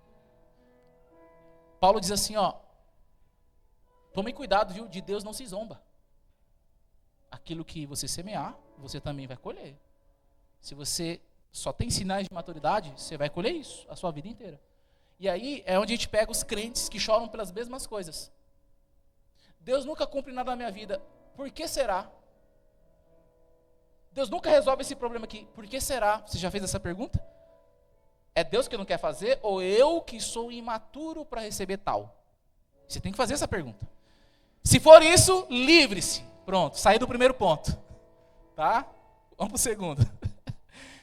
Paulo diz assim, tomem cuidado, viu? De Deus não se zomba. Aquilo que você semear, você também vai colher. Se você só tem sinais de maturidade, você vai colher isso a sua vida inteira. E aí é onde a gente pega os crentes que choram pelas mesmas coisas. Deus nunca cumpre nada na minha vida. Por que será? Deus nunca resolve esse problema aqui. Por que será? Você já fez essa pergunta? É Deus que não quer fazer ou eu que sou imaturo para receber tal? Você tem que fazer essa pergunta. Se for isso, livre-se. Pronto, saí do primeiro ponto. Tá? Vamos para o segundo.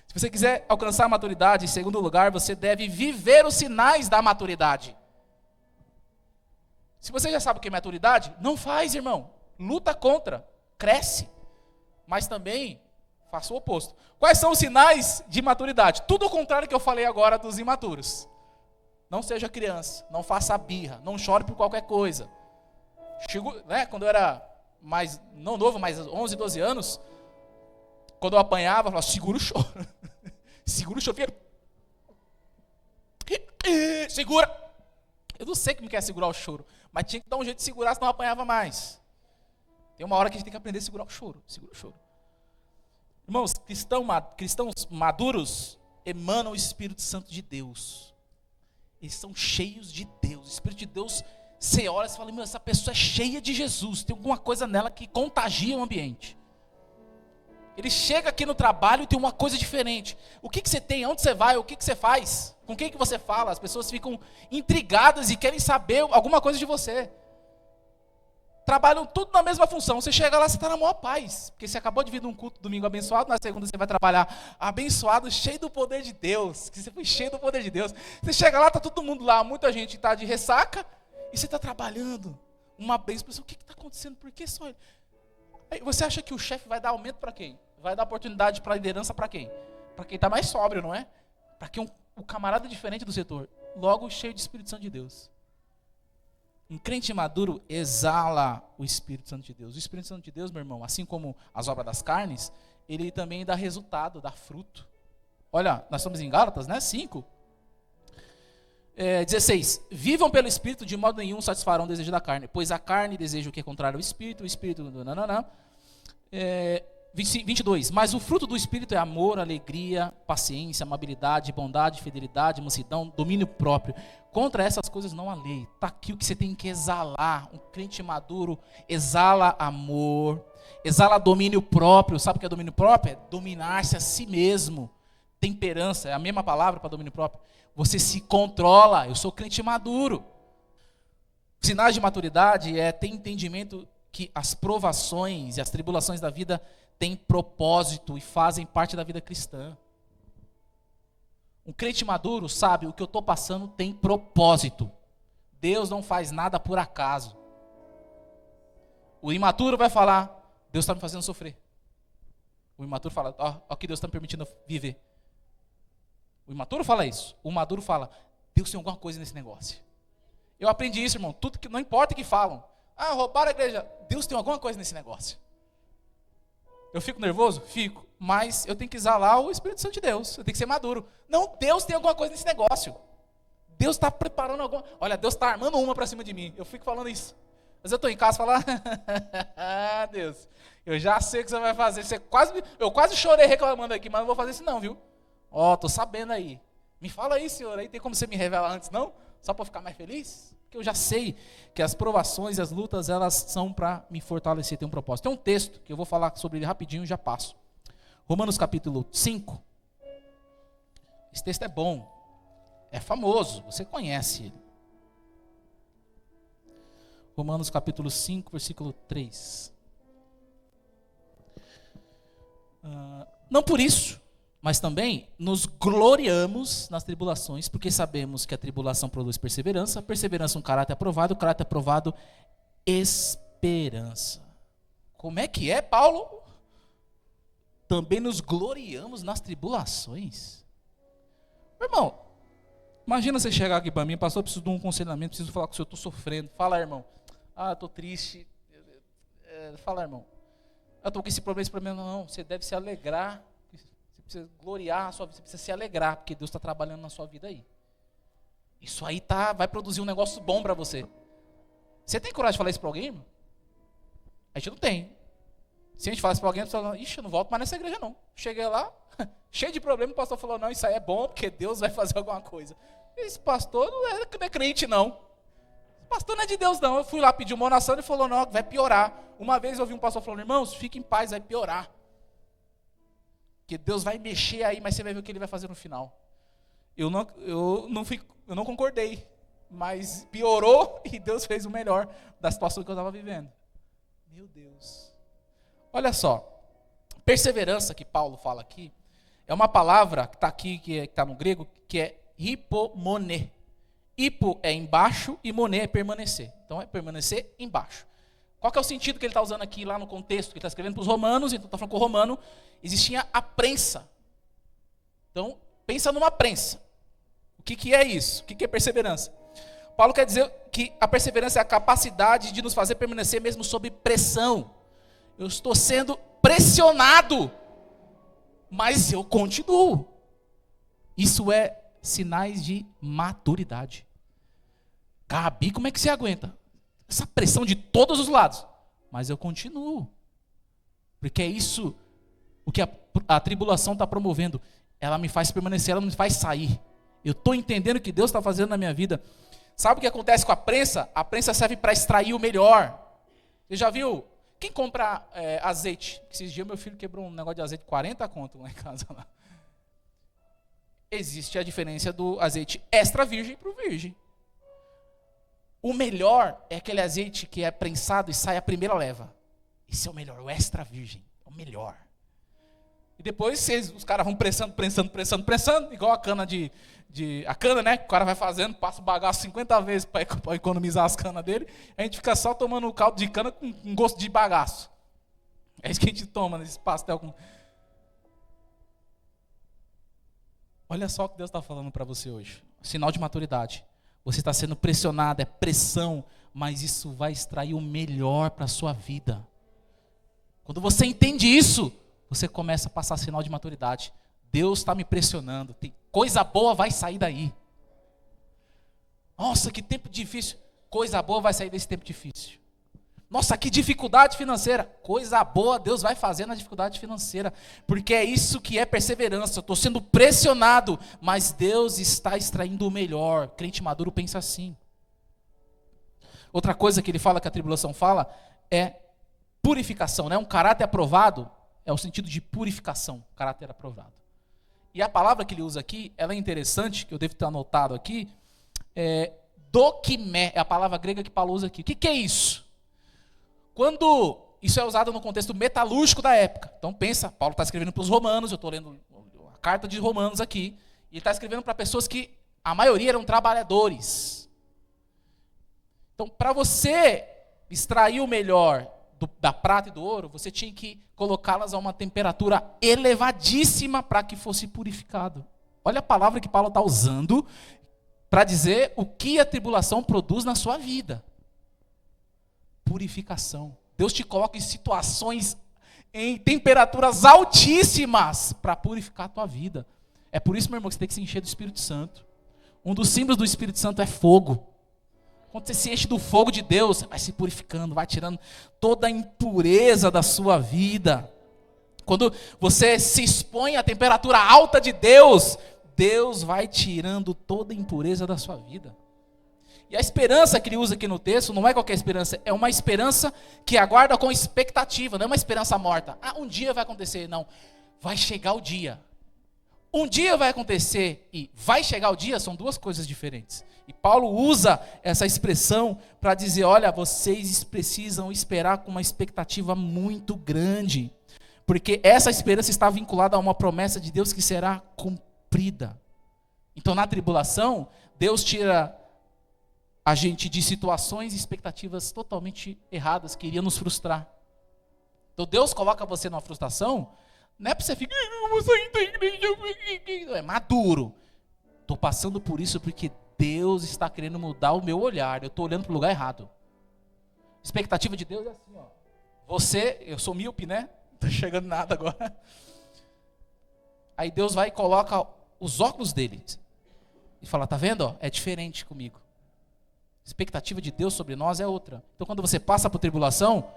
Se você quiser alcançar a maturidade, em segundo lugar, você deve viver os sinais da maturidade. Se você já sabe o que é maturidade, não faz, irmão. Luta contra, cresce. Mas também Faça o oposto. Quais são os sinais de maturidade? Tudo o contrário que eu falei agora dos imaturos. Não seja criança, não faça birra, não chore por qualquer coisa. Quando eu era não novo, mais 11, 12 anos, quando eu apanhava, eu falava, segura o choro. Segura o choro. Segura. Eu não sei como que é segurar o choro, mas tinha que dar um jeito de segurar, senão eu apanhava mais. Tem uma hora que a gente tem que aprender a segurar o choro. Segura o choro. Irmãos, cristãos maduros emanam o Espírito Santo de Deus. Eles são cheios de Deus. O Espírito de Deus, você olha e fala, meu, essa pessoa é cheia de Jesus. Tem alguma coisa nela que contagia o ambiente. Ele chega aqui no trabalho e tem uma coisa diferente. O que você tem? Onde você vai? O que você faz? Com quem que você fala? As pessoas ficam intrigadas e querem saber alguma coisa de você. Trabalham tudo na mesma função. Você chega lá, você está na maior paz. Porque você acabou de vir de um culto domingo abençoado, na segunda você vai trabalhar abençoado, cheio do poder de Deus. Que você foi cheio do poder de Deus. Você chega lá, está todo mundo lá, muita gente está de ressaca, e você está trabalhando. Uma bênção. O que está acontecendo? Por que só ele? Aí você acha que o chefe vai dar aumento para quem? Vai dar oportunidade para liderança para quem? Para quem está mais sóbrio, não é? Para quem o camarada diferente do setor. Logo, cheio de Espírito Santo de Deus. Um crente maduro exala o Espírito Santo de Deus. O Espírito Santo de Deus, meu irmão, assim como as obras das carnes, ele também dá resultado, dá fruto. Olha, nós estamos em Gálatas, né? 5. 16. Vivam pelo Espírito, de modo nenhum satisfarão o desejo da carne. Pois a carne deseja o que é contrário ao Espírito, o Espírito... 22. Mas o fruto do Espírito é amor, alegria, paciência, amabilidade, bondade, fidelidade, mansidão, domínio próprio. Contra essas coisas não há lei. Está aqui o que você tem que exalar. Um crente maduro exala amor, exala domínio próprio. Sabe o que é domínio próprio? É dominar-se a si mesmo. Temperança, é a mesma palavra para domínio próprio. Você se controla. Eu sou crente maduro. Sinais de maturidade é ter entendimento que as provações e as tribulações da vida têm propósito e fazem parte da vida cristã. Um crente maduro sabe, o que eu estou passando tem propósito. Deus não faz nada por acaso. O imaturo vai falar, Deus está me fazendo sofrer. O imaturo fala, ó o que Deus está me permitindo viver. O imaturo fala isso. O maduro fala, Deus tem alguma coisa nesse negócio. Eu aprendi isso, irmão. Tudo que, não importa o que falam. Ah, roubaram a igreja. Deus tem alguma coisa nesse negócio. Eu fico nervoso? Fico. Mas eu tenho que exalar o Espírito Santo de Deus. Eu tenho que ser maduro. Não, Deus tem alguma coisa nesse negócio. Deus está preparando alguma... Olha, Deus está armando uma para cima de mim. Eu fico falando isso. Mas eu estou em casa e falo, ah, Deus, eu já sei o que você vai fazer. Eu quase chorei reclamando aqui, mas não vou fazer isso não, viu? Ó, estou sabendo aí. Me fala aí, Senhor. Aí tem como você me revelar antes, não? Só para eu ficar mais feliz? Porque eu já sei que as provações e as lutas, elas são para me fortalecer, tem um propósito. Tem um texto que eu vou falar sobre ele rapidinho e já passo. Romanos capítulo 5. Esse texto é bom. É famoso, você conhece ele. Romanos capítulo 5, versículo 3. Não por isso, mas também nos gloriamos nas tribulações, porque sabemos que a tribulação produz perseverança, a perseverança um caráter aprovado, o caráter aprovado, esperança. Como é que é, Paulo? Também nos gloriamos nas tribulações. Meu irmão, imagina você chegar aqui para mim, pastor, eu preciso de um aconselhamento, preciso falar com o senhor, estou sofrendo. Fala, irmão. Ah, estou triste. Fala, irmão. Eu estou com esse problema. Não, você deve se alegrar. Você precisa gloriar a sua vida, você precisa se alegrar, porque Deus está trabalhando na sua vida aí. Isso aí vai produzir um negócio bom para você. Você tem coragem de falar isso para alguém, irmão? A gente não tem. Se a gente fala isso para alguém, a pessoa fala, ixi, eu não volto mais nessa igreja não. Cheguei lá, cheio de problema, o pastor falou, não, isso aí é bom, porque Deus vai fazer alguma coisa. Esse pastor não é crente, não. Esse pastor não é de Deus, não. Eu fui lá pedir uma oração e ele falou, não, vai piorar. Uma vez eu ouvi um pastor falando, irmãos, fiquem em paz, vai piorar. Porque Deus vai mexer aí, mas você vai ver o que ele vai fazer no final. Eu não concordei, mas piorou e Deus fez o melhor da situação que eu estava vivendo. Meu Deus. Olha só, perseverança que Paulo fala aqui, é uma palavra que está aqui, que está no grego, que é hipomone. Hipo é embaixo e moné é permanecer. Então é permanecer embaixo. Qual que é o sentido que ele está usando aqui, lá no contexto? Que ele está escrevendo para os romanos, então está falando que o romano existia a prensa. Então, pensa numa prensa. O que é isso? O que é perseverança? Paulo quer dizer que a perseverança é a capacidade de nos fazer permanecer mesmo sob pressão. Eu estou sendo pressionado, mas eu continuo. Isso é sinais de maturidade. Gabi, como é que você aguenta? Essa pressão de todos os lados. Mas eu continuo. Porque é isso o que a tribulação está promovendo. Ela me faz permanecer, ela não me faz sair. Eu estou entendendo o que Deus está fazendo na minha vida. Sabe o que acontece com a prensa? A prensa serve para extrair o melhor. Você já viu? Quem compra azeite? Esses dias meu filho quebrou um negócio de azeite, 40 conto lá em casa. Lá. Existe a diferença do azeite extra virgem para o virgem. O melhor é aquele azeite que é prensado e sai a primeira leva. Esse é o melhor, o extra virgem. É o melhor. E depois os caras vão prensando, igual a cana a cana, né? O cara vai fazendo, passa o bagaço 50 vezes para economizar as canas dele. A gente fica só tomando o caldo de cana com gosto de bagaço. É isso que a gente toma nesse pastel com... Olha só o que Deus está falando para você hoje. Sinal de maturidade. Você está sendo pressionado, é pressão, mas isso vai extrair o melhor para a sua vida. Quando você entende isso, você começa a passar sinal de maturidade. Deus está me pressionando, coisa boa vai sair daí. Nossa, que tempo difícil. Coisa boa vai sair desse tempo difícil. Nossa, que dificuldade financeira. Coisa boa Deus vai fazer na dificuldade financeira. Porque é isso que é perseverança. Eu estou sendo pressionado, mas Deus está extraindo o melhor. Crente maduro pensa assim. Outra coisa que ele fala, que a tribulação fala, é purificação. Né? Um caráter aprovado é o sentido de purificação. Caráter aprovado. E a palavra que ele usa aqui, ela é interessante, que eu devo ter anotado aqui. Dokimé é a palavra grega que Paulo usa aqui. O que é isso? Quando isso é usado no contexto metalúrgico da época. Então pensa, Paulo está escrevendo para os romanos, eu estou lendo a carta de Romanos aqui, e ele está escrevendo para pessoas que a maioria eram trabalhadores. Então para você extrair o melhor da prata e do ouro, você tinha que colocá-las a uma temperatura elevadíssima para que fosse purificado. Olha a palavra que Paulo está usando para dizer o que a tribulação produz na sua vida. Purificação. Deus te coloca em situações, em temperaturas altíssimas para purificar a tua vida. É por isso, meu irmão, que você tem que se encher do Espírito Santo. Um dos símbolos do Espírito Santo é fogo. Quando você se enche do fogo de Deus, você vai se purificando, vai tirando toda a impureza da sua vida. Quando você se expõe à temperatura alta de Deus, Deus vai tirando toda a impureza da sua vida. E a esperança que ele usa aqui no texto não é qualquer esperança, é uma esperança que aguarda com expectativa, não é uma esperança morta. Um dia vai acontecer, não. Vai chegar o dia. Um dia vai acontecer e vai chegar o dia, são duas coisas diferentes. E Paulo usa essa expressão para dizer, olha, vocês precisam esperar com uma expectativa muito grande. Porque essa esperança está vinculada a uma promessa de Deus que será cumprida. Então na tribulação, Deus tira a gente de situações e expectativas totalmente erradas que iriam nos frustrar. Então Deus coloca você numa frustração, não é para você ficar, eu vou sair da igreja, não é maduro. Estou passando por isso porque Deus está querendo mudar o meu olhar, eu estou olhando para o lugar errado. Expectativa de Deus é assim, ó. Eu sou míope, né? Não estou enxergando nada agora. Aí Deus vai e coloca os óculos dele e fala, tá vendo? Ó, é diferente comigo. A expectativa de Deus sobre nós é outra. Então quando você passa por tribulação,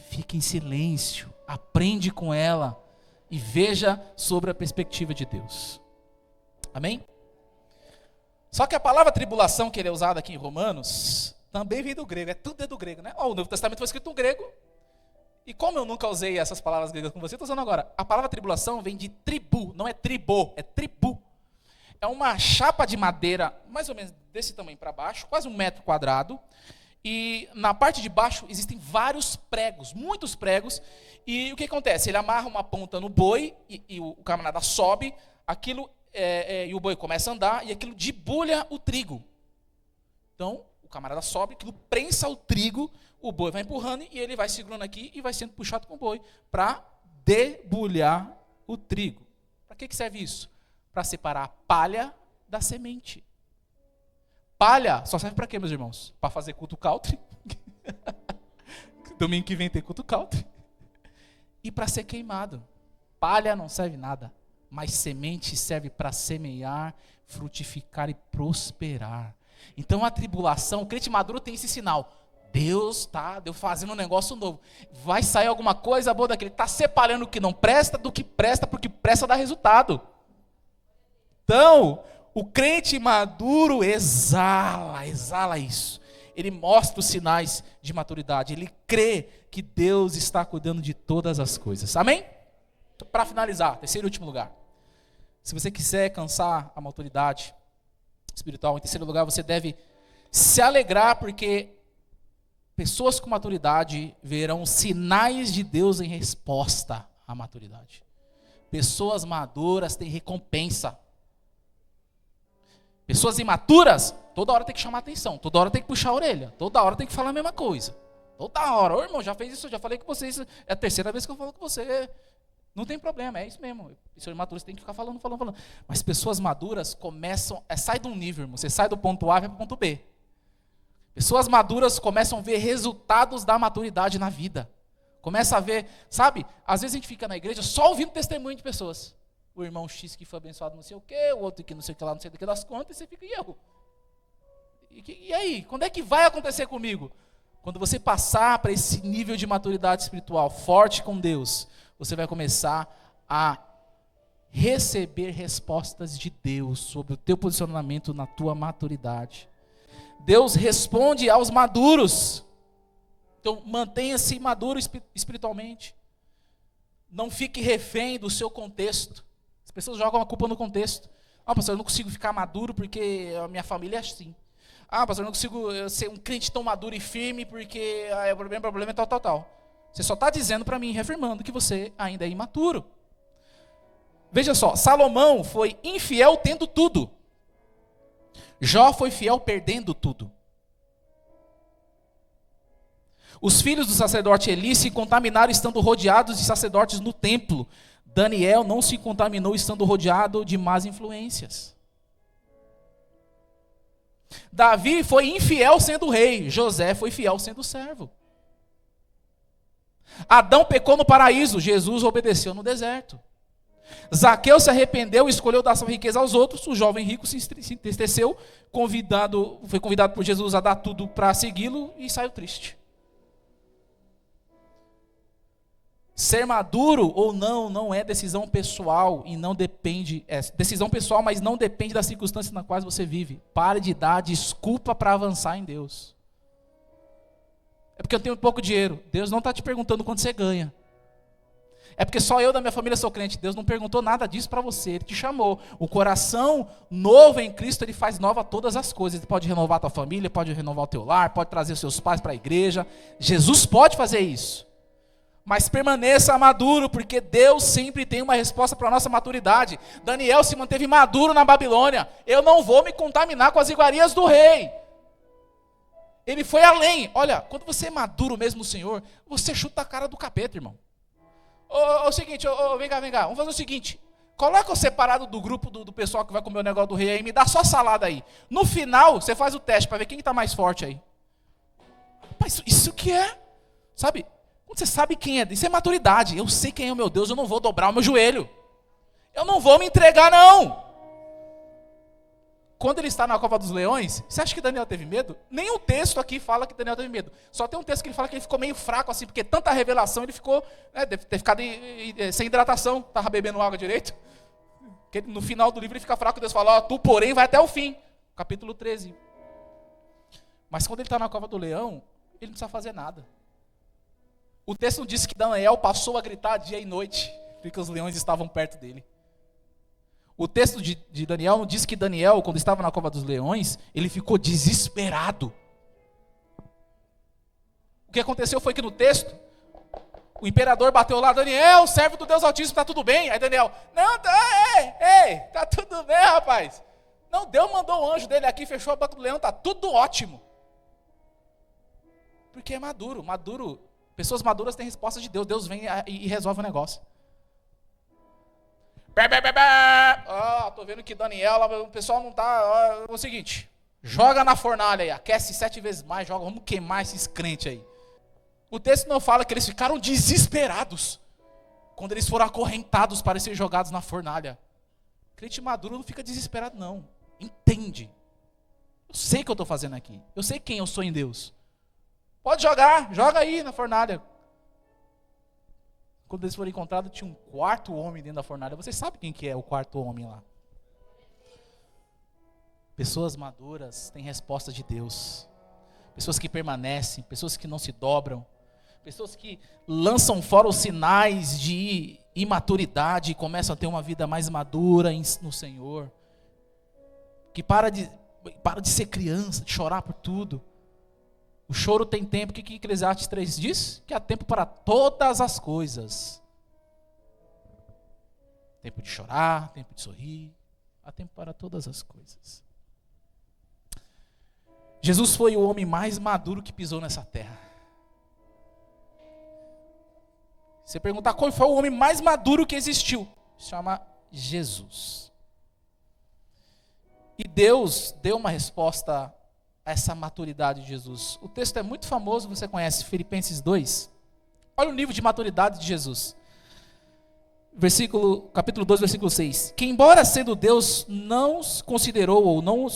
fique em silêncio, aprende com ela e veja sobre a perspectiva de Deus. Amém? Só que a palavra tribulação que ele é usada aqui em Romanos, também vem do grego, tudo é do grego, né? O Novo Testamento foi escrito em grego, e como eu nunca usei essas palavras gregas com você, estou usando agora. A palavra tribulação vem de tribu, não é tribô, é tribu. É uma chapa de madeira, mais ou menos desse tamanho para baixo, quase 1 metro quadrado. E na parte de baixo existem vários pregos, muitos pregos. E o que acontece? Ele amarra uma ponta no boi e o camarada sobe, e o boi começa a andar e aquilo debulha o trigo. Então, o camarada sobe, aquilo prensa o trigo, o boi vai empurrando e ele vai segurando aqui e vai sendo puxado com o boi para debulhar o trigo. Para que serve isso? Para separar a palha da semente. Palha só serve para quê, meus irmãos? Para fazer culto country. Domingo que vem tem culto country. E para ser queimado. Palha não serve nada, mas semente serve para semear, frutificar e prosperar. Então a tribulação, o crente maduro tem esse sinal. Deus fazendo um negócio novo. Vai sair alguma coisa boa daquele. Está separando o que não presta do que presta, porque presta dá resultado. Então, o crente maduro exala isso. Ele mostra os sinais de maturidade. Ele crê que Deus está cuidando de todas as coisas. Amém? Para finalizar, terceiro e último lugar. Se você quiser alcançar a maturidade espiritual, em terceiro lugar, você deve se alegrar, porque pessoas com maturidade verão sinais de Deus em resposta à maturidade. Pessoas maduras têm recompensa. Pessoas imaturas, toda hora tem que chamar atenção, toda hora tem que puxar a orelha, toda hora tem que falar a mesma coisa. Toda hora, ô irmão, já fez isso, eu já falei com você, isso é a terceira vez que eu falo com você. Não tem problema, é isso mesmo. Pessoas imaturas têm que ficar falando. Mas pessoas maduras começam, sai de um nível, irmão, você sai do ponto A e vai para o ponto B. Pessoas maduras começam a ver resultados da maturidade na vida. Começa a ver, sabe, às vezes a gente fica na igreja só ouvindo testemunho de pessoas. O irmão X que foi abençoado não sei o quê, o outro que não sei o que lá, não sei do que das contas, e você fica, e eu? E aí, quando é que vai acontecer comigo? Quando você passar para esse nível de maturidade espiritual, forte com Deus, você vai começar a receber respostas de Deus sobre o teu posicionamento na tua maturidade. Deus responde aos maduros. Então, mantenha-se maduro espiritualmente. Não fique refém do seu contexto. As pessoas jogam a culpa no contexto. Ah, pastor, eu não consigo ficar maduro porque a minha família é assim. Ah, pastor, eu não consigo ser um crente tão maduro e firme porque o problema é tal. Você só está dizendo para mim, reafirmando que você ainda é imaturo. Veja só, Salomão foi infiel tendo tudo. Jó foi fiel perdendo tudo. Os filhos do sacerdote Eli se contaminaram estando rodeados de sacerdotes no templo. Daniel não se contaminou estando rodeado de más influências. Davi foi infiel sendo rei. José foi fiel sendo servo. Adão pecou no paraíso. Jesus obedeceu no deserto. Zaqueu se arrependeu e escolheu dar sua riqueza aos outros. O jovem rico se entristeceu, foi convidado por Jesus a dar tudo para segui-lo e saiu triste. Ser maduro ou não é decisão pessoal e não depende, é decisão pessoal, mas não depende das circunstâncias nas quais você vive. Pare de dar desculpa para avançar em Deus. É porque eu tenho pouco dinheiro. Deus não está te perguntando quanto você ganha. É porque só eu da minha família sou crente. Deus não perguntou nada disso para você. Ele te chamou. O coração novo em Cristo, ele faz nova todas as coisas. Ele pode renovar a tua família, pode renovar o teu lar, pode trazer os seus pais para a igreja. Jesus pode fazer isso. Mas permaneça maduro, porque Deus sempre tem uma resposta para a nossa maturidade. Daniel se manteve maduro na Babilônia. Eu não vou me contaminar com as iguarias do rei. Ele foi além. Olha, quando você é maduro mesmo no Senhor, você chuta a cara do capeta, irmão. O seguinte, vem cá. Vamos fazer o seguinte. Coloca o separado do grupo do pessoal que vai comer o negócio do rei aí. Me dá só salada aí. No final, você faz o teste para ver quem está mais forte aí. Mas isso que é? Sabe? Quando você sabe quem é, isso é maturidade. Eu sei quem é o meu Deus, eu não vou dobrar o meu joelho. Eu não vou me entregar, não. Quando ele está na cova dos leões, você acha que Daniel teve medo? Nem o texto aqui fala que Daniel teve medo. Só tem um texto que ele fala que ele ficou meio fraco assim, porque tanta revelação, ele ficou, deve ter ficado sem hidratação, estava bebendo água direito. Porque no final do livro ele fica fraco, Deus fala, tu porém vai até o fim. Capítulo 13. Mas quando ele está na cova do leão, ele não precisa fazer nada. O texto não diz que Daniel passou a gritar dia e noite, porque os leões estavam perto dele. O texto de Daniel não diz que Daniel, quando estava na cova dos leões, ele ficou desesperado. O que aconteceu foi que no texto, o imperador bateu lá, Daniel, servo do Deus Altíssimo, está tudo bem? Aí Daniel, não, tá tudo bem, rapaz. Não, Deus mandou o anjo dele aqui, fechou a boca do leão, está tudo ótimo. Porque é maduro. Pessoas maduras têm resposta de Deus. Deus vem e resolve o negócio. Tô vendo que Daniela, o pessoal não tá... É o seguinte, joga na fornalha aí, aquece 7 vezes mais, vamos queimar esses crentes aí. O texto não fala que eles ficaram desesperados quando eles foram acorrentados para serem jogados na fornalha. Crente maduro não fica desesperado, não. Entende. Eu sei o que eu estou fazendo aqui. Eu sei quem eu sou em Deus. Pode jogar, joga aí na fornalha. Quando eles foram encontrados, tinha um quarto homem dentro da fornalha. Vocês sabem quem que é o quarto homem lá? Pessoas maduras têm resposta de Deus. Pessoas que permanecem, pessoas que não se dobram. Pessoas que lançam fora os sinais de imaturidade e começam a ter uma vida mais madura no Senhor. Que para de ser criança, de chorar por tudo. O choro tem tempo. O que Eclesiastes 3 diz? Que há tempo para todas as coisas. Tempo de chorar, tempo de sorrir. Há tempo para todas as coisas. Jesus foi o homem mais maduro que pisou nessa terra. Você perguntar qual foi o homem mais maduro que existiu, se chama Jesus. E Deus deu uma resposta a essa maturidade de Jesus. O texto é muito famoso, você conhece, Filipenses 2. Olha o nível de maturidade de Jesus. Capítulo 2, versículo 6. Que embora sendo Deus, não os considerou ou não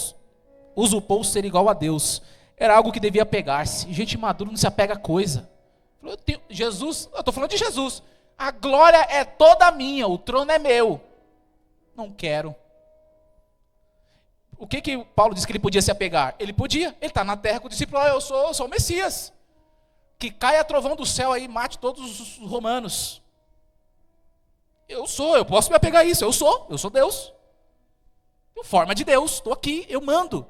usurpou ser igual a Deus. Era algo que devia pegar-se. Gente madura não se apega a coisa. Eu estou falando de Jesus. A glória é toda minha, o trono é meu. Não quero. O que Paulo disse que ele podia se apegar? Ele podia. Ele está na terra com o discípulo, eu sou o Messias. Que caia trovão do céu aí, mate todos os romanos. Eu posso me apegar a isso, eu sou Deus. Tenho forma de Deus, estou aqui, eu mando.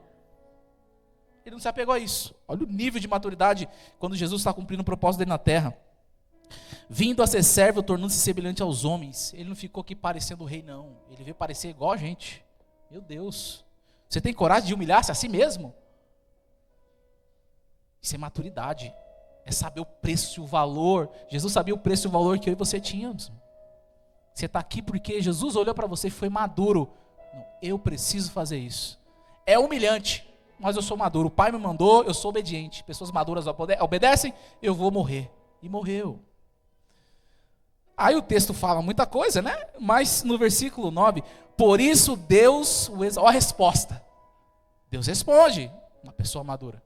Ele não se apegou a isso. Olha o nível de maturidade quando Jesus está cumprindo o propósito dele na terra. Vindo a ser servo, tornando-se semelhante aos homens. Ele não ficou aqui parecendo o rei, não. Ele veio parecer igual a gente. Meu Deus. Você tem coragem de humilhar-se a si mesmo? Isso é maturidade. É saber o preço e o valor. Jesus sabia o preço e o valor que eu e você tínhamos. Você está aqui porque Jesus olhou para você e foi maduro. Não, eu preciso fazer isso. É humilhante, mas eu sou maduro. O Pai me mandou, eu sou obediente. Pessoas maduras obedecem, eu vou morrer. E morreu. Aí o texto fala muita coisa, né? Mas no versículo 9, por isso Deus, olha a resposta. Deus responde, uma pessoa madura.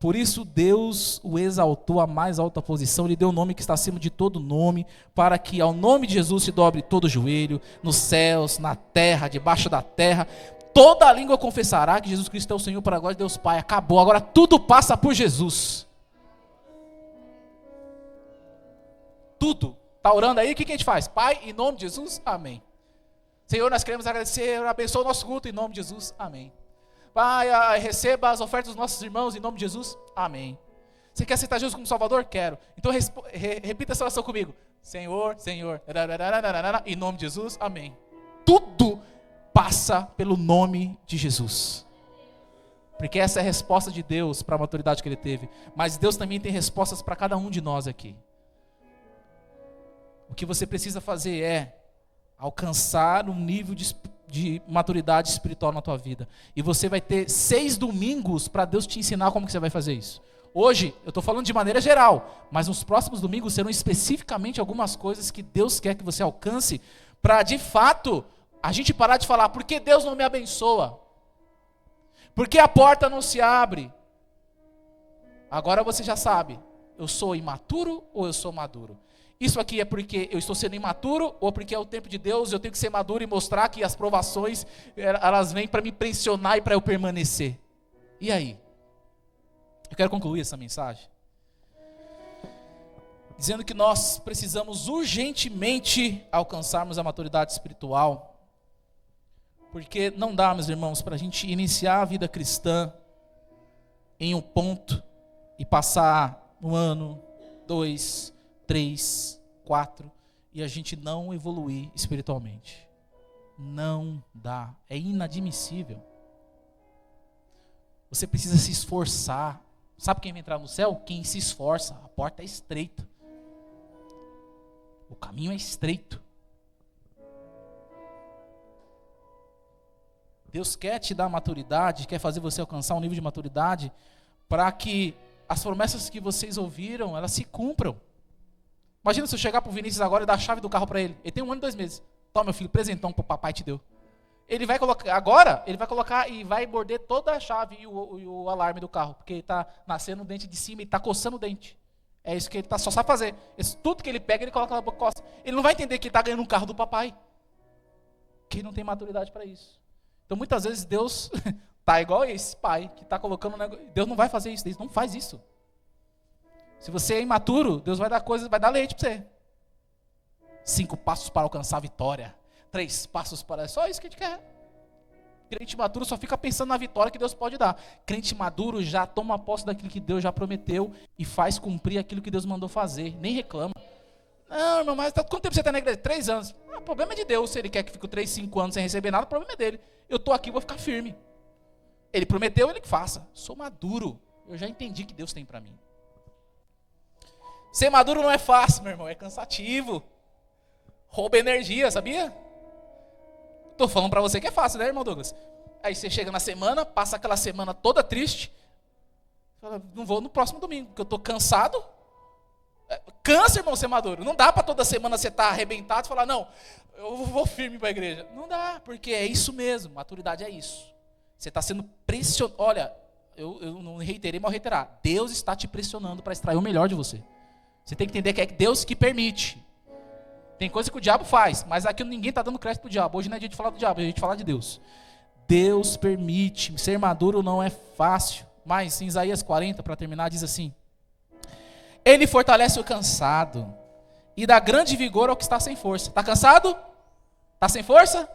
Por isso Deus o exaltou à mais alta posição, lhe deu o nome que está acima de todo nome, para que ao nome de Jesus se dobre todo o joelho, nos céus, na terra, debaixo da terra. Toda a língua confessará que Jesus Cristo é o Senhor, para a glória de Deus Pai. Acabou, agora tudo passa por Jesus. Tudo. Está orando aí, o que a gente faz? Pai, em nome de Jesus, amém. Senhor, nós queremos agradecer, abençoa o nosso culto em nome de Jesus, amém. Pai, receba as ofertas dos nossos irmãos em nome de Jesus, amém. Você quer aceitar Jesus como Salvador? Quero. Então repita essa oração comigo. Senhor, em nome de Jesus, amém. Tudo passa pelo nome de Jesus. Porque essa é a resposta de Deus para a maturidade que ele teve. Mas Deus também tem respostas para cada um de nós aqui. O que você precisa fazer é alcançar um nível de maturidade espiritual na tua vida. E você vai ter 6 domingos para Deus te ensinar como que você vai fazer isso. Hoje, eu estou falando de maneira geral, mas nos próximos domingos serão especificamente algumas coisas que Deus quer que você alcance para, de fato, a gente parar de falar, por que Deus não me abençoa? Por que a porta não se abre? Agora você já sabe, eu sou imaturo ou eu sou maduro? Isso aqui é porque eu estou sendo imaturo ou porque é o tempo de Deus, eu tenho que ser maduro e mostrar que as provações, elas vêm para me pressionar e para eu permanecer. E aí? Eu quero concluir essa mensagem dizendo que nós precisamos urgentemente alcançarmos a maturidade espiritual, porque não dá, meus irmãos, para a gente iniciar a vida cristã em um ponto e passar 1 ano, 2, 3, 4 e a gente não evoluir espiritualmente. Não dá, é inadmissível. Você precisa se esforçar, Sabe quem vai entrar no céu? Quem se esforça. A porta é estreita. O caminho é estreito. Deus quer te dar maturidade, quer fazer você alcançar um nível de maturidade para que as promessas que vocês ouviram, elas se cumpram. Imagina se eu chegar para o Vinícius agora e dar a chave do carro para ele. Ele tem 1 ano e 2 meses. Toma, meu filho, presentão que o papai te deu. Ele vai colocar, agora, ele vai colocar e vai morder toda a chave e o alarme do carro, porque ele está nascendo o dente de cima e está coçando o dente. É isso que ele só sabe fazer. Tudo que ele pega, ele coloca na boca e coça. Ele não vai entender que ele está ganhando um carro do papai. Que ele não tem maturidade para isso. Então, muitas vezes, Deus está igual esse pai, que está colocando um negócio. Deus não vai fazer isso, Deus não faz isso. Se você é imaturo, Deus vai dar coisas, vai dar leite para você. 5 passos para alcançar a vitória. 3 passos para... É só isso que a gente quer. Crente maduro só fica pensando na vitória que Deus pode dar. Crente maduro já toma posse daquilo que Deus já prometeu e faz cumprir aquilo que Deus mandou fazer. Nem reclama. Não, irmão, mas quanto tempo você está na igreja? 3 anos. O problema é de Deus. Se Ele quer que fique 3, 5 anos sem receber nada, o problema é dele. Eu estou aqui, vou ficar firme. Ele prometeu, Ele que faça. Sou maduro. Eu já entendi o que Deus tem para mim. Ser maduro não é fácil, meu irmão. É cansativo. Rouba energia, sabia? Estou falando para você que é fácil, né, irmão Douglas? Aí você chega na semana, passa aquela semana toda triste. Fala, não vou no próximo domingo, porque eu estou cansado. Cansa, irmão, ser maduro. Não dá para toda semana você estar arrebentado e falar, não, eu vou firme para a igreja. Não dá, porque é isso mesmo. Maturidade é isso. Você está sendo pressionado. Olha, eu não reiterei, mas vou reiterar. Deus está te pressionando para extrair o melhor de você. Você tem que entender que é Deus que permite. Tem coisa que o diabo faz, mas aqui ninguém está dando crédito para o diabo. Hoje não é dia de falar do diabo, é dia de falar de Deus. Deus permite. Ser maduro não é fácil. Mas em Isaías 40, para terminar, diz assim: Ele fortalece o cansado e dá grande vigor ao que está sem força. Está cansado? Está sem força?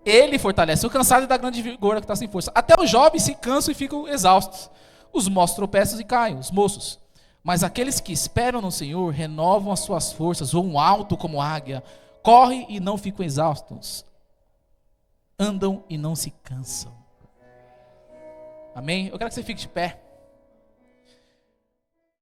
Ele fortalece o cansado e dá grande vigor ao que está sem força. Até os jovens se cansam e ficam exaustos. Os moços tropeçam e caem, os moços. Mas aqueles que esperam no Senhor renovam as suas forças, voam alto como águia, correm e não ficam exaustos, andam e não se cansam. Amém? Eu quero que você fique de pé.